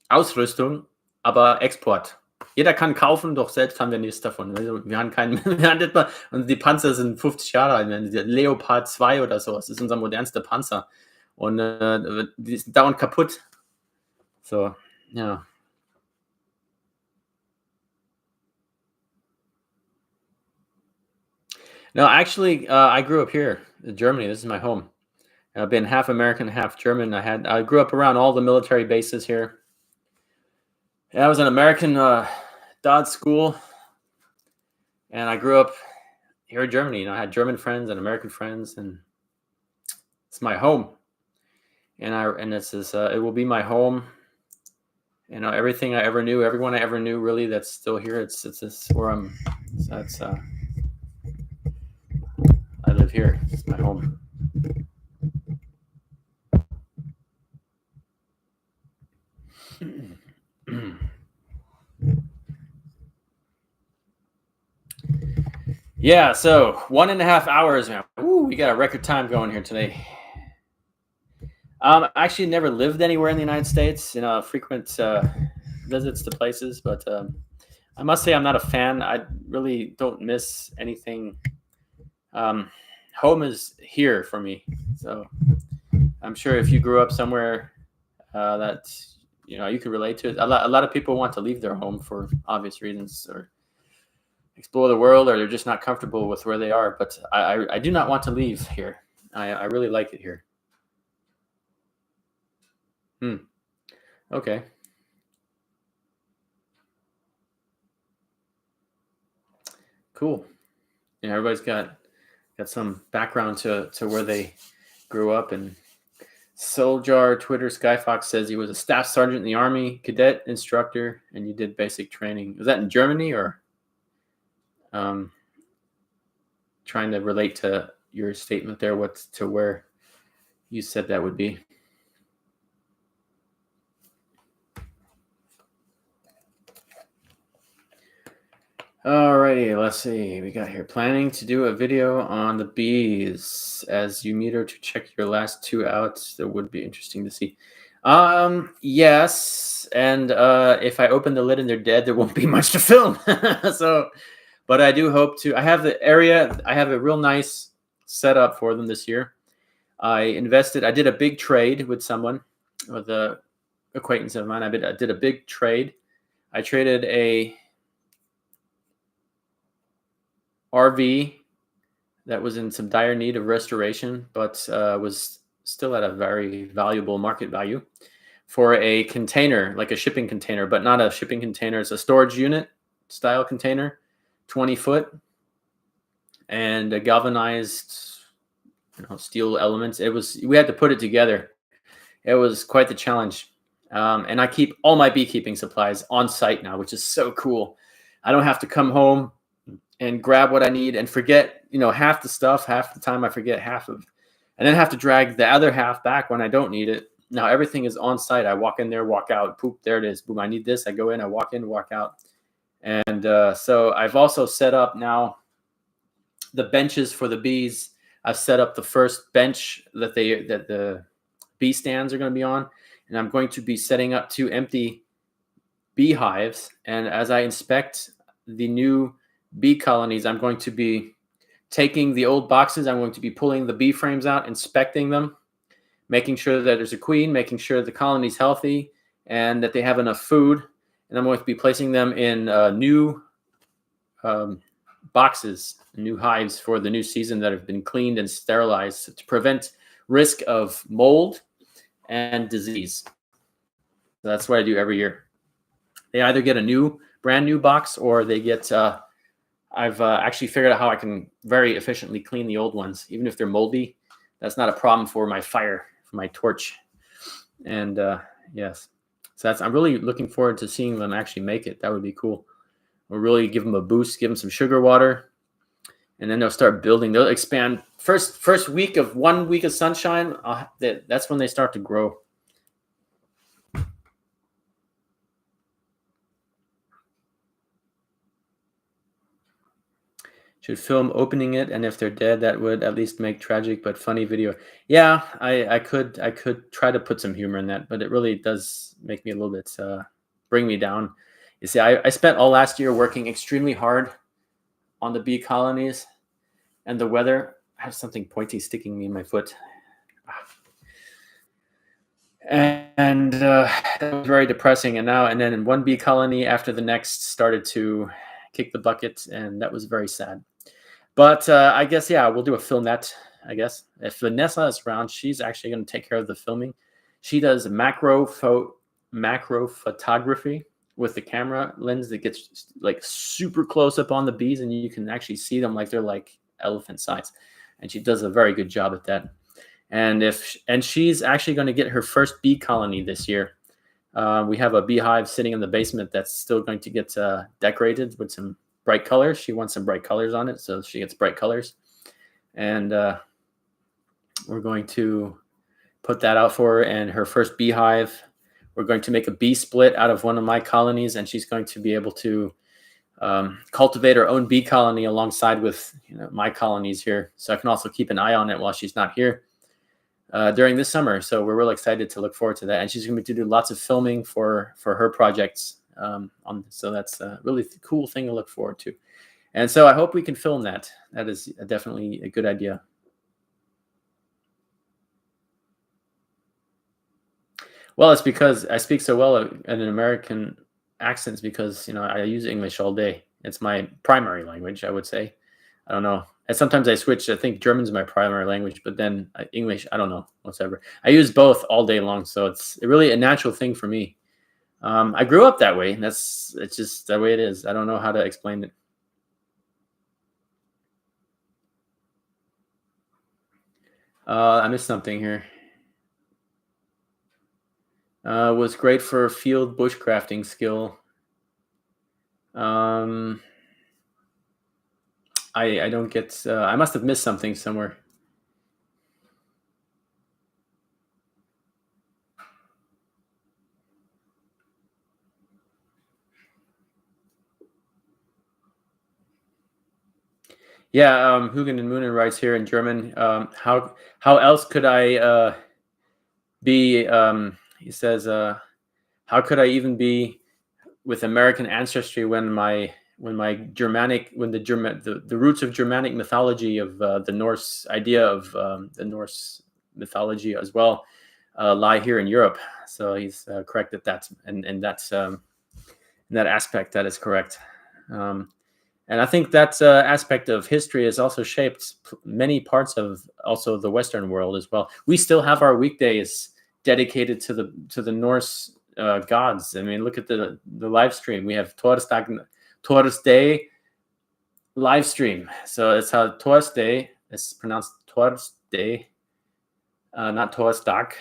[SPEAKER 1] Ausrüstung, aber Export. Jeder kann kaufen, doch selbst haben wir nichts davon. Wir haben und die Panzer sind 50 Jahre alt. Der Leopard 2 oder so, das ist unser modernster Panzer. Und die sind dauernd kaputt. So, ja. No, actually, I grew up here in Germany. This is my home. I've been half American, half German. I grew up around all the military bases here. I was an American Dod school, and I grew up here in Germany. I had German friends and American friends, and it's my home. And this is it will be my home. Everything I ever knew, everyone I ever knew, really, that's still here. It's where I'm. That's I live here. It's my home. Yeah, so 1.5 hours, man. Ooh, we got a record time going here today. I actually never lived anywhere in the United States, frequent visits to places, but I must say I'm not a fan. I really don't miss anything. Home is here for me. So I'm sure if you grew up somewhere that you can relate to it. A lot of people want to leave their home for obvious reasons, or explore the world, or they're just not comfortable with where they are. But I do not want to leave here. I really like it here. Okay. Cool. Yeah, everybody's got some background to where they grew up. And Souljar Twitter Skyfox says he was a staff sergeant in the Army, cadet instructor, and you did basic training. Was that in Germany, or trying to relate to your statement there, where you said that would be? Alrighty, let's see. We got here planning to do a video on the bees as you meet her to check your last 2 outs. That would be interesting to see. Yes, and if I open the lid and they're dead, there won't be much to film. But I do hope to. I have the area. I have a real nice setup for them this year. I did a big trade with someone, with a acquaintance of mine. I did a big trade. I traded a RV that was in some dire need of restoration, but was still at a very valuable market value, for a container, like a shipping container, but not a shipping container. It's a storage unit style container, 20 foot, and a galvanized steel elements. We had to put it together. It was quite the challenge. And I keep all my beekeeping supplies on site now, which is so cool. I don't have to come home and grab what I need and forget, half the stuff. Half the time I forget and then have to drag the other half back when I don't need it. Now everything is on site. I walk in there, walk out, poop, there it is. Boom, I need this. I go in, I walk in, walk out. And so I've also set up now the benches for the bees. I've set up the first bench that the bee stands are going to be on. And I'm going to be setting up 2 empty beehives. And as I inspect the new bee colonies, I'm going to be taking the old boxes. I'm going to be pulling the bee frames out, inspecting them, making sure that there's a queen, making sure the colony's healthy and that they have enough food. And I'm going to be placing them in new boxes, new hives for the new season that have been cleaned and sterilized to prevent risk of mold and disease. So that's what I do every year. They either get a brand new box, or they get, I've actually figured out how I can very efficiently clean the old ones. Even if they're moldy, that's not a problem for my fire, for my torch. And yes, so I'm really looking forward to seeing them actually make it. That would be cool. We'll really give them a boost, give them some sugar water, and then they'll start building. They'll expand. First week of 1 week of sunshine, that's when they start to grow. Should film opening it, and if they're dead, that would at least make tragic but funny video. Yeah, I could try to put some humor in that, but it really does make me a little bit bring me down. You see, I spent all last year working extremely hard on the bee colonies, and the weather. I have something pointy sticking me in my foot, and that was very depressing. And then in one bee colony after the next started to kick the bucket, and that was very sad. But I guess, yeah, we'll do a film that, I guess. If Vanessa is around, she's actually going to take care of the filming. She does macro photography with the camera lens that gets like super close up on the bees, and you can actually see them like they're like elephant size. And she does a very good job at that. And she's actually going to get her first bee colony this year. We have a beehive sitting in the basement that's still going to get decorated with some bright colors. She wants some bright colors on it, so she gets bright colors. And we're going to put that out for her. And her first beehive, we're going to make a bee split out of one of my colonies, and she's going to be able to cultivate her own bee colony alongside with my colonies here. So I can also keep an eye on it while she's not here during this summer. So we're really excited to look forward to that. And she's going to do lots of filming for her projects. So that's a really cool thing to look forward to. And so I hope we can film that. That is definitely a good idea. Well, it's because I speak so well in an American accent, because I use English all day. It's my primary language, I would say. I don't know. And sometimes I switch. I think German's my primary language, but then English, I don't know, whatever. I use both all day long, so it's really a natural thing for me. I grew up that way. It's just the way it is. I don't know how to explain it. I missed something here. Was great for field bushcrafting skill. I don't get. I must have missed something somewhere. Yeah, Hugin and Moonen writes here in German. How else could I be? He says, how could I even be with American ancestry when the roots of Germanic mythology, of the Norse idea of the Norse mythology as well lie here in Europe. So he's correct at that, and that's in that aspect, that is correct. And I think that aspect of history has also shaped many parts of also the Western world as well. We still have our weekdays dedicated to the Norse gods. I mean, look at the live stream. We have Thorsdag live stream. So it's how Thorsday is pronounced day, not Torsdag,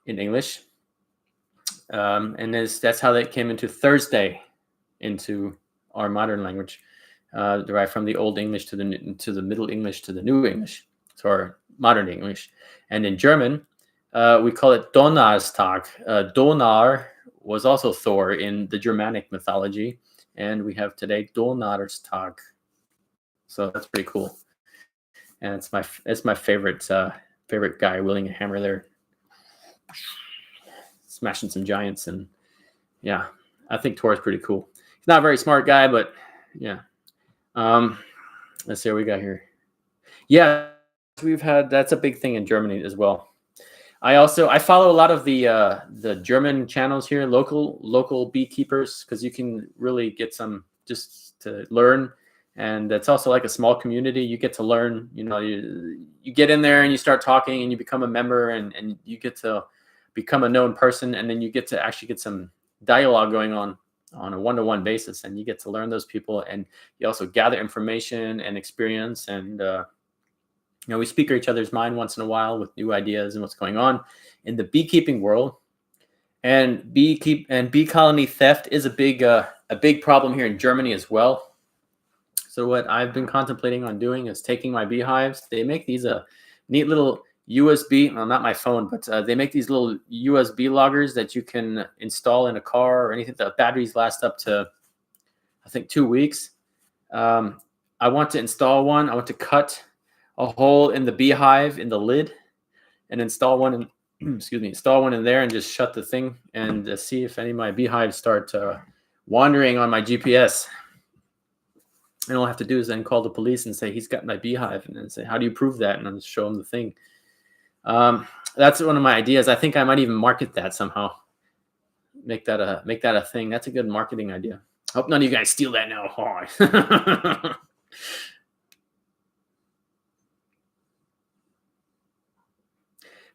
[SPEAKER 1] in English. And that's how that came into Thursday, into our modern language, derived from the Old English to the Middle English to the New English, to our modern English. And in German, we call it donnerstag. Donar was also Thor in the Germanic mythology, and we have today donnerstag. So that's pretty cool. And it's my favorite guy wielding a hammer there, smashing some giants. And yeah, I think Thor is pretty cool. He's not a very smart guy, but yeah. Let's see what we got here. Yeah, that's a big thing in Germany as well. I follow a lot of the German channels here, local beekeepers, because you can really get some just to learn, and it's also like a small community. You get to learn. You get in there and you start talking and you become a member, and you get to become a known person, and then you get to actually get some dialogue going on a one-to-one basis, and you get to learn those people, and you also gather information and experience, and we speak each other's mind once in a while with new ideas and what's going on in the beekeeping world. And bee colony theft is a big problem here in Germany as well. So what I've been contemplating on doing is taking my beehives. They make these neat little USB, well, not my phone, but they make these little USB loggers that you can install in a car or anything. The batteries last up to, I think, 2 weeks. I want to install one. I want to cut a hole in the beehive in the lid and install one in there and just shut the thing and see if any of my beehives start wandering on my GPS. And all I have to do is then call the police and say he's got my beehive, and then say, how do you prove that? And I'll just show him the thing. That's one of my ideas. I think I might even market that somehow. Make that a thing. That's a good marketing idea. Hope none of you guys steal that now.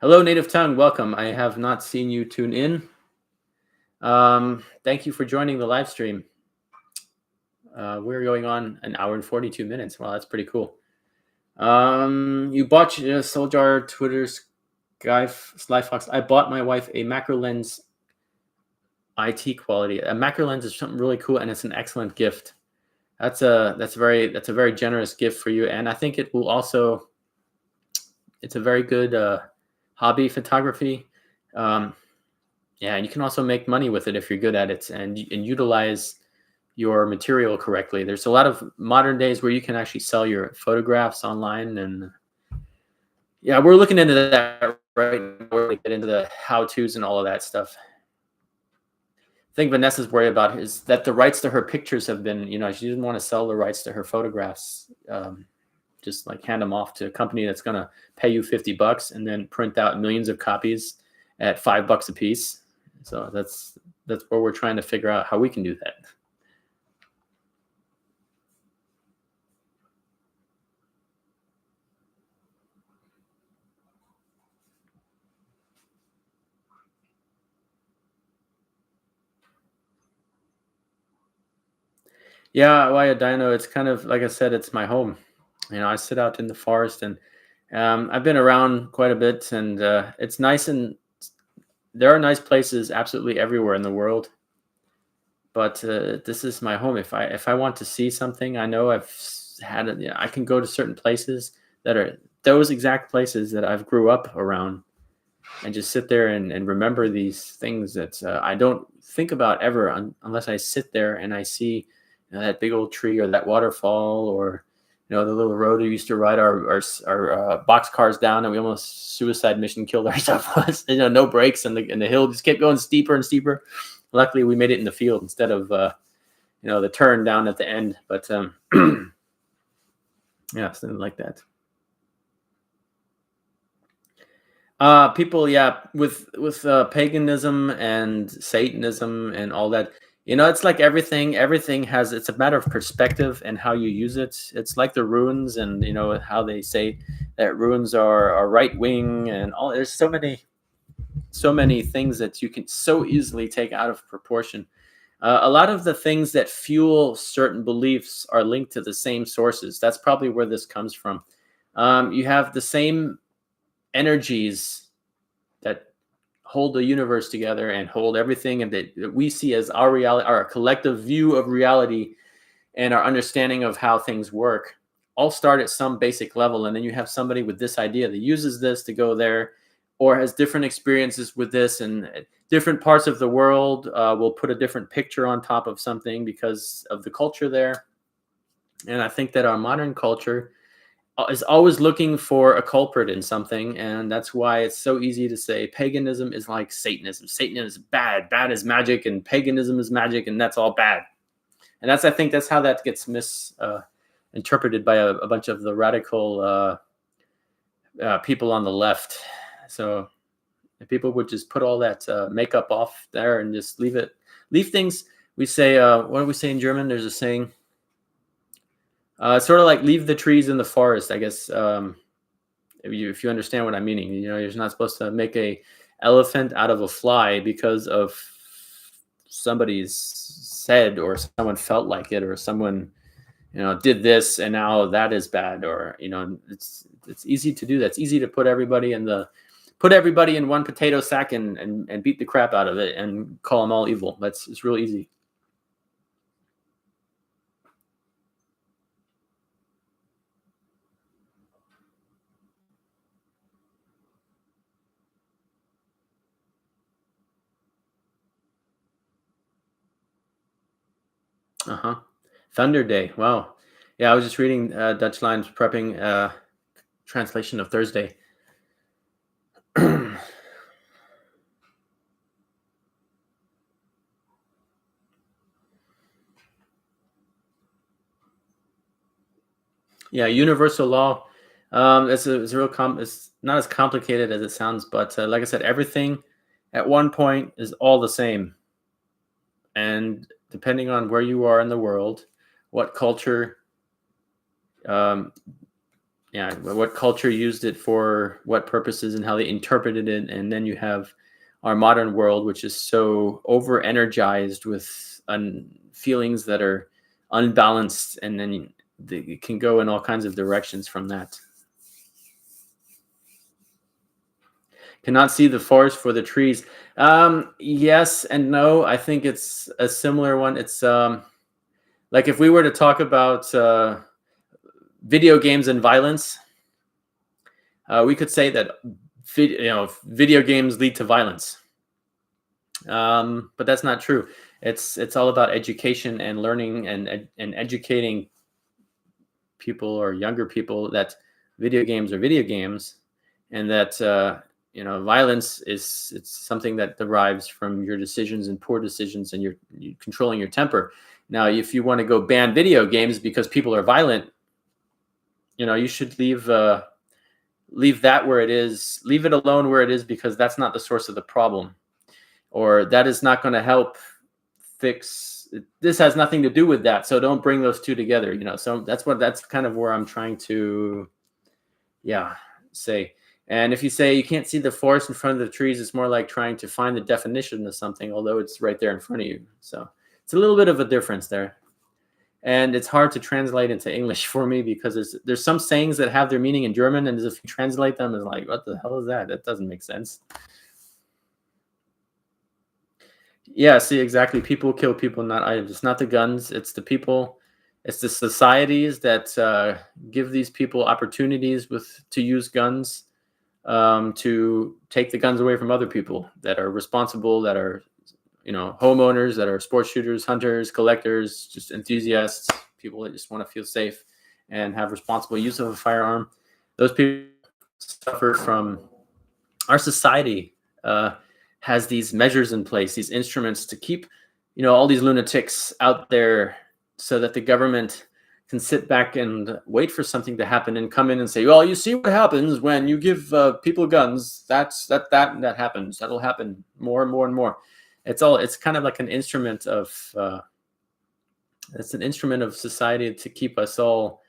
[SPEAKER 1] Hello, Native Tongue. Welcome. I have not seen you tune in. Thank you for joining the live stream. We're going on an hour and 42 minutes. Wow, that's pretty cool. You bought Souljar Twitter's guy Sly Fox. I bought my wife a macro lens IT quality. A macro lens is something really cool, and it's an excellent gift. That's a very generous gift for you, and I think it will also. It's a very good hobby, photography. And you can also make money with it if you're good at it and utilize your material correctly. There's a lot of modern days where you can actually sell your photographs online, and yeah, we're looking into that right now. We're going to get into the how-tos and all of that stuff. I think Vanessa's worried about is that the rights to her pictures have been, she didn't want to sell the rights to her photographs. Just like hand them off to a company that's going to pay you $50 and then print out millions of copies at $5 a piece. So that's where we're trying to figure out how we can do that. Yeah, well, Dino, it's kind of like I said, it's my home. I sit out in the forest, and I've been around quite a bit, and it's nice, and there are nice places absolutely everywhere in the world. But this is my home. If I want to see something, I know I can go to certain places that are those exact places that I've grew up around, and just sit there and remember these things that I don't think about ever unless I sit there and I see that big old tree or that waterfall, or the little road we used to ride our box cars down, and we almost suicide mission killed ourselves. No brakes, and the hill just kept going steeper and steeper. Luckily, we made it in the field instead of the turn down at the end. But yeah, something like that. People, with paganism and Satanism and all that. It's like everything has, it's a matter of perspective and how you use it. It's like the runes, and how they say that runes are right wing and all. There's so many things that you can so easily take out of proportion. A lot of the things that fuel certain beliefs are linked to the same sources. That's probably where this comes from. You have the same energies that hold the universe together and hold everything, and that we see as our reality, our collective view of reality, and our understanding of how things work, all start at some basic level. And then you have somebody with this idea that uses this to go there, or has different experiences with this, and different parts of the world will put a different picture on top of something because of the culture there. And I think that our modern culture is always looking for a culprit in something, and that's why it's so easy to say paganism is like Satanism. Satanism is bad. Bad is magic, and paganism is magic, and that's all bad. And I think that's how that gets misinterpreted by a bunch of the radical people on the left. So if people would just put all that makeup off there and just leave things. We say, what do we say in German? There's a saying. Sort of like leave the trees in the forest, I guess. If you understand what I'm meaning, you're not supposed to make a elephant out of a fly because of somebody's said, or someone felt like it, or someone did this and now that is bad, or it's easy to do that. It's easy to put everybody in one potato sack and beat the crap out of it and call them all evil. It's real easy. Thunder Day. Wow. Yeah, I was just reading Dutch Lines prepping translation of Thursday. Yeah, universal law. It's not as complicated as it sounds, but like I said, everything at one point is all the same. And depending on where you are in the world, what culture, what culture used it for what purposes and how they interpreted it, and then you have our modern world, which is so over-energized with feelings that are unbalanced, and then it can go in all kinds of directions from that. Cannot see the forest for the trees. Yes and no. I think it's a similar one. It's like if we were to talk about video games and violence, we could say that video games lead to violence. But that's not true. It's all about education and learning and educating people, or younger people, that video games are video games, and that violence it's something that derives from your decisions and poor decisions, and you're controlling your temper. Now, if you want to go ban video games because people are violent, you should leave that where it is. Leave it alone where it is, because that's not the source of the problem, or that is not going to help fix. This has nothing to do with that, so don't bring those two together. So that's kind of where I'm trying to, say. And if you say you can't see the forest in front of the trees, it's more like trying to find the definition of something, although it's right there in front of you. So it's a little bit of a difference there. And it's hard to translate into English for me, because there's some sayings that have their meaning in German, and if you translate them, it's like, what the hell is that? That doesn't make sense. Yeah, see, exactly. People kill people, not items. It's not the guns. It's the people. It's the societies that give these people opportunities to use guns, to take the guns away from other people that are responsible, that are homeowners, that are sports shooters, hunters, collectors, just enthusiasts, people that just want to feel safe and have responsible use of a firearm. Those people suffer from. Our society has these measures in place, these instruments to keep all these lunatics out there, so that the government can sit back and wait for something to happen and come in and say, well, you see what happens when you give people guns. That happens. That'll happen more and more and more. It's kind of like an instrument of society to keep us all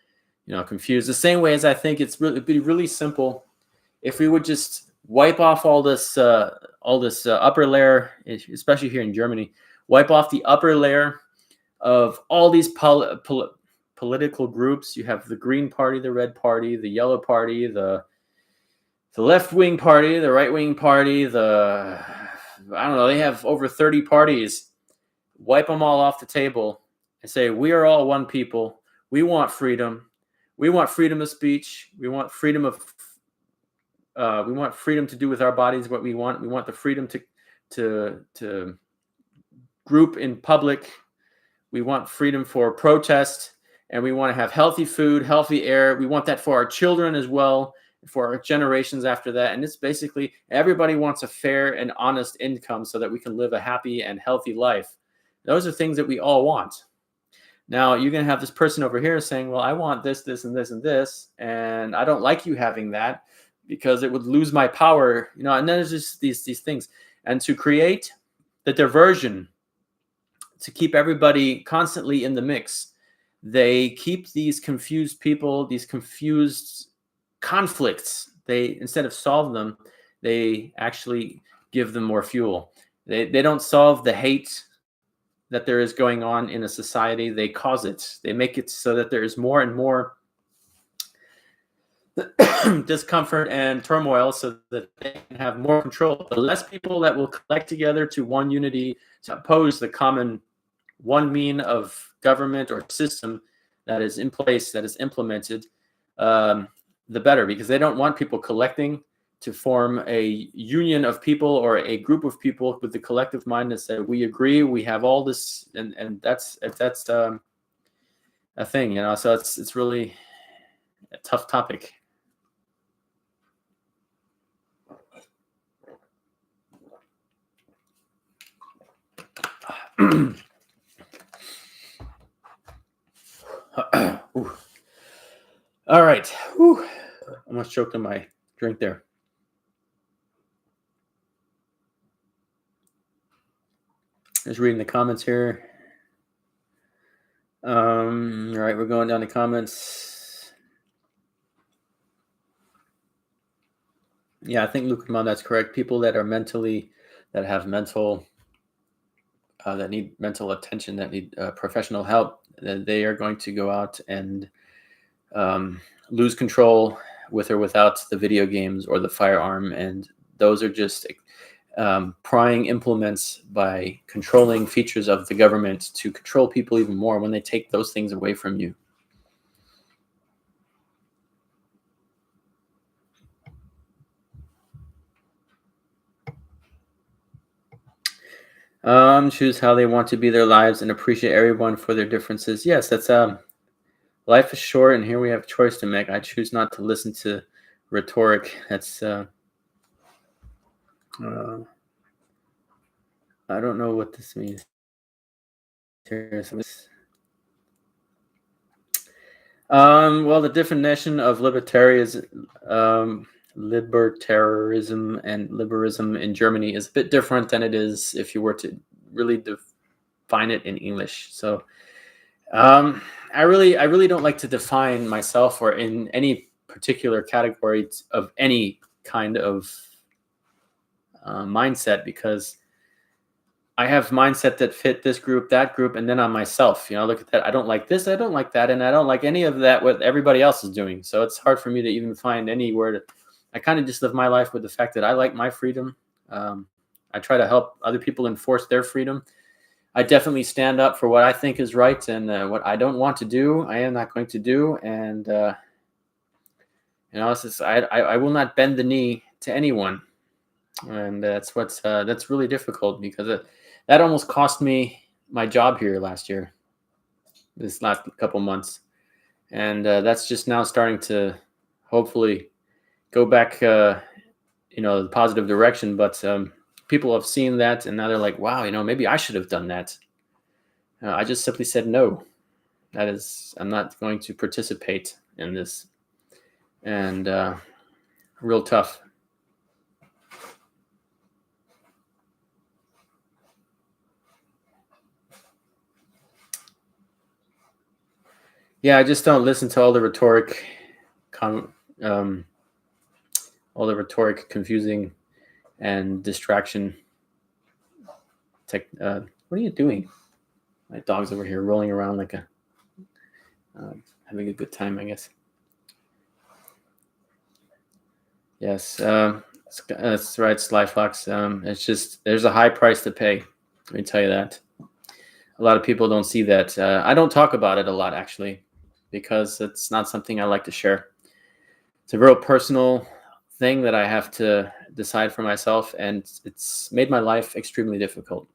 [SPEAKER 1] confused. The same way as I think it'd be really simple if we would just wipe off all this upper layer, especially here in Germany, wipe off the upper layer of all these political groups. You have the Green Party, the Red Party, the Yellow Party, the left-wing party, the right-wing party, I don't know, they have over 30 parties. Wipe them all off the table and say, we are all one people. We want freedom. We want freedom of speech. We want freedom to do with our bodies what we want. We want the freedom to group in public. We want freedom for protest, and we want to have healthy food, healthy air. We want that for our children as well, for our generations after that. And it's basically everybody wants a fair and honest income so that we can live a happy and healthy life. Those are things that we all want. Now, you're going to have this person over here saying, well, I want this, this, and this, and this, and I don't like you having that because it would lose my power. And then there's just these things. And to create the diversion, to keep everybody constantly in the mix, they keep these confused people, these confused conflicts. They, instead of solve them, they actually give them more fuel. They don't solve the hate that there is going on in a society. They cause it. They make it so that there is more and more discomfort and turmoil so that they can have more control. The less people that will collect together to one unity to oppose the common one mean of government or system that is in place, that is implemented, the better, because they don't want people collecting to form a union of people or a group of people with the collective mind that say, we agree, we have all this, and that's a thing, so it's really a tough topic. All right. Almost choked on my drink there. Just reading the comments here. All right, we're going down the comments. Yeah, I think Luke, that's correct. People that are that have mental, that need mental attention, that need professional help, they are going to go out and lose control with or without the video games or the firearm. And those are just prying implements by controlling features of the government to control people even more when they take those things away from you. Choose how they want to be their lives and appreciate everyone for their differences. Yes, that's life is short, and here we have a choice to make. I choose not to listen to rhetoric. That's I don't know what this means. Well, the definition of libertarianism and liberalism in Germany is a bit different than it is if you were to really define it in English. So I really don't like to define myself or in any particular category of any kind of mindset, because I have mindset that fit this group, that group, and then on myself. Look at that. I don't like this. I don't like that, and I don't like any of that what everybody else is doing. So it's hard for me to even find anywhere to. I kind of just live my life with the fact that I like my freedom. I try to help other people enforce their freedom. I definitely stand up for what I think is right, and what I don't want to do, I am not going to do. And it's just, I will not bend the knee to anyone, and that's really difficult, because that almost cost me my job here this last couple months. And that's just now starting to hopefully go back, the positive direction. But people have seen that, and now they're like, wow, maybe I should have done that. I just simply said no. I'm not going to participate in this. And real tough. Yeah, I just don't listen to all the rhetoric, confusing and distraction. What are you doing? My dog's over here rolling around like a having a good time, I guess. Yes, that's right, Slyfox. It's just there's a high price to pay. Let me tell you that. A lot of people don't see that. I don't talk about it a lot, actually, because it's not something I like to share. It's a real personal thing that I have to decide for myself, and it's made my life extremely difficult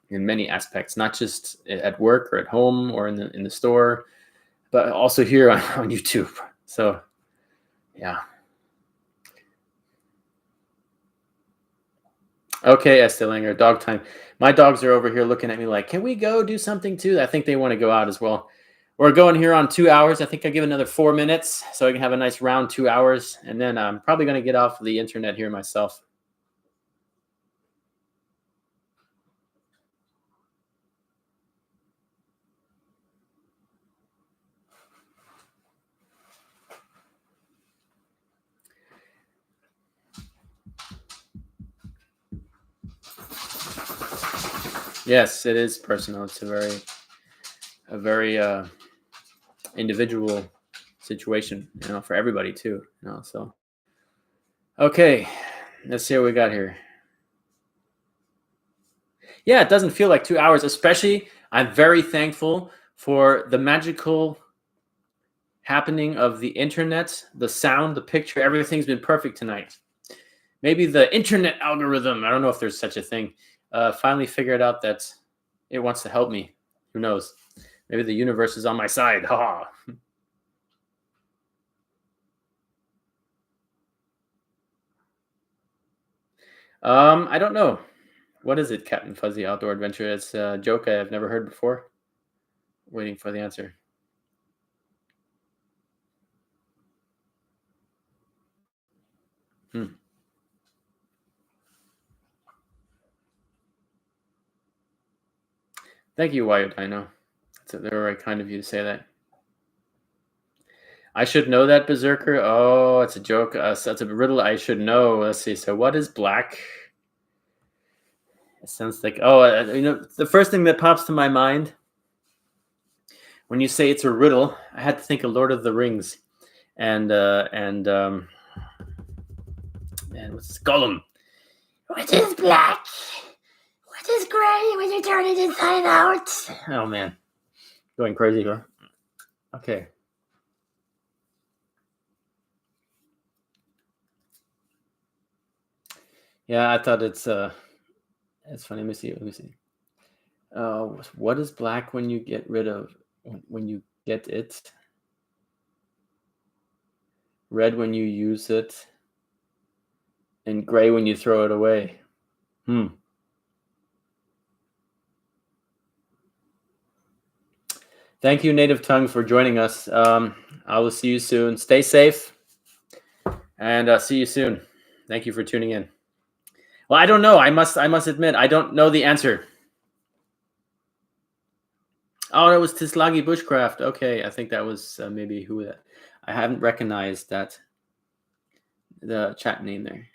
[SPEAKER 1] in many aspects, not just at work or at home or in the store, but also here on YouTube. So, yeah. Okay, Estelinger, dog time. My dogs are over here looking at me like, can we go do something too? I think they want to go out as well. We're going here on 2 hours. I think I give another 4 minutes so I can have a nice round 2 hours. And then I'm probably going to get off the internet here myself. Yes, it is personal. It's a very individual situation, for everybody too. So okay, let's see what we got here. Yeah, it doesn't feel like 2 hours, especially I'm very thankful for the magical happening of the internet, the sound, the picture, everything's been perfect tonight. Maybe the internet algorithm, I don't know if there's such a thing, finally figured out that it wants to help me. Who knows? Maybe the universe is on my side. Ha! I don't know. What is it, Captain Fuzzy Outdoor Adventure? It's a joke I've never heard before. Waiting for the answer. Thank you, Wyodino. It's very kind of you to say that. I should know that, Berserker. Oh, it's a joke. That's a riddle I should know. Let's see. So, what is black? It sounds like the first thing that pops to my mind when you say it's a riddle, I had to think of Lord of the Rings, and what's this? Gollum. What is black? What is gray when you turn it inside out? Oh man, going crazy here. Okay. Yeah, I thought it's funny. Let me see. What is black when you get rid of when you get it? Red when you use it, and gray when you throw it away. Thank you, Native Tongue, for joining us. I will see you soon. Stay safe, and see you soon. Thank you for tuning in. Well, I don't know. I must admit, I don't know the answer. Oh, that was Tislagi Bushcraft. Okay, I think that was maybe who that. I haven't recognized that the chat name there.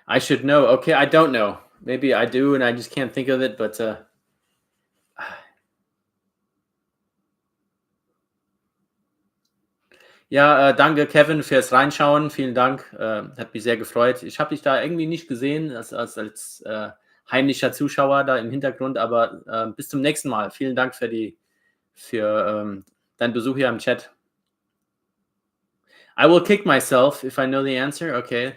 [SPEAKER 1] I should know. Okay, I don't know. Maybe I do, and I just can't think of it. But ja, danke Kevin fürs Reinschauen. Vielen Dank. Hat mich sehr gefreut. Ich habe dich da irgendwie nicht gesehen als heimlicher Zuschauer da im Hintergrund, aber bis zum nächsten Mal. Vielen Dank für deinen Besuch hier im Chat. I will kick myself if I know the answer. Okay.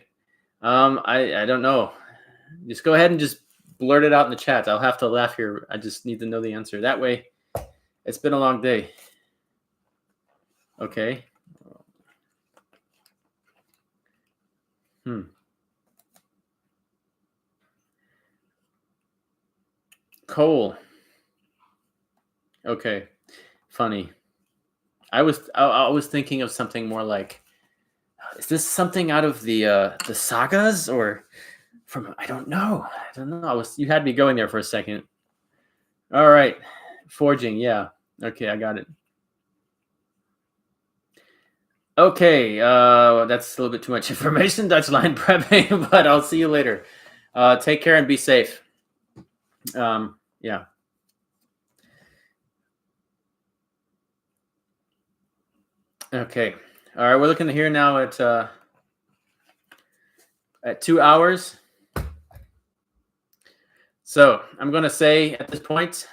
[SPEAKER 1] I don't know. Just go ahead and just blurt it out in the chat. I'll have to laugh here. I just need to know the answer. That way, it's been a long day. Okay. Coal. Okay. Funny. I was thinking of something more like, is this something out of the sagas or from? I don't know. You had me going there for a second. All right, forging. Yeah. Okay, I got it. Okay, that's a little bit too much information. Dutch line prepping, but I'll see you later. Take care and be safe. Yeah. Okay. All right. We're looking here now at 2 hours. So I'm going to say at this point,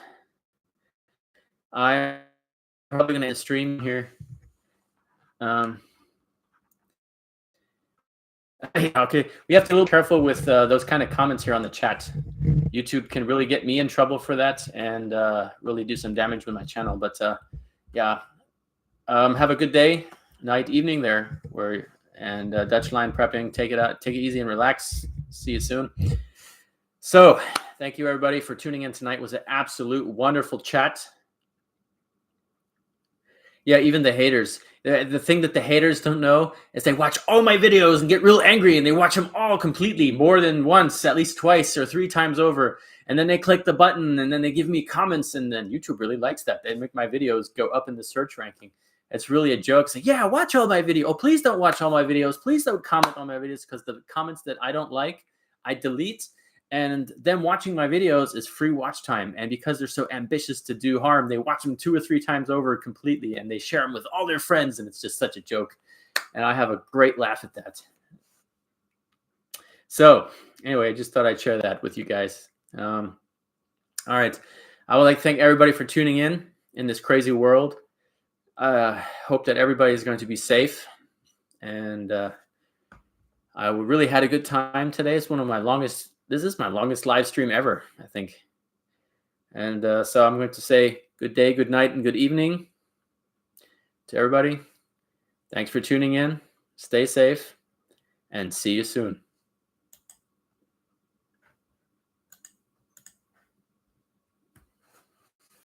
[SPEAKER 1] I'm probably going to stream here. Okay. We have to be a little careful with those kind of comments here on the chat. YouTube can really get me in trouble for that and really do some damage with my channel. But yeah, have a good day, night, evening there. And Dutch line prepping. Take it easy and relax. See you soon. So thank you everybody for tuning in tonight. It was an absolute wonderful chat. Yeah, even the haters. The thing that the haters don't know is they watch all my videos and get real angry, and they watch them all completely more than once, at least twice or 3 times over. And then they click the button and then they give me comments, and then YouTube really likes that. They make my videos go up in the search ranking. It's really a joke. Say, yeah, watch all my videos. Oh, please don't watch all my videos. Please don't comment on my videos, because the comments that I don't like, I delete. And them watching my videos is free watch time. And because they're so ambitious to do harm, they watch them 2 or 3 times over completely, and they share them with all their friends. And it's just such a joke. And I have a great laugh at that. So anyway, I just thought I'd share that with you guys. All right. I would like to thank everybody for tuning in this crazy world. Hope that everybody is going to be safe. And I really had a good time today. It's one of my longest. This is my longest live stream ever, I think. And so I'm going to say good day, good night, and good evening to everybody. Thanks for tuning in. Stay safe, and see you soon.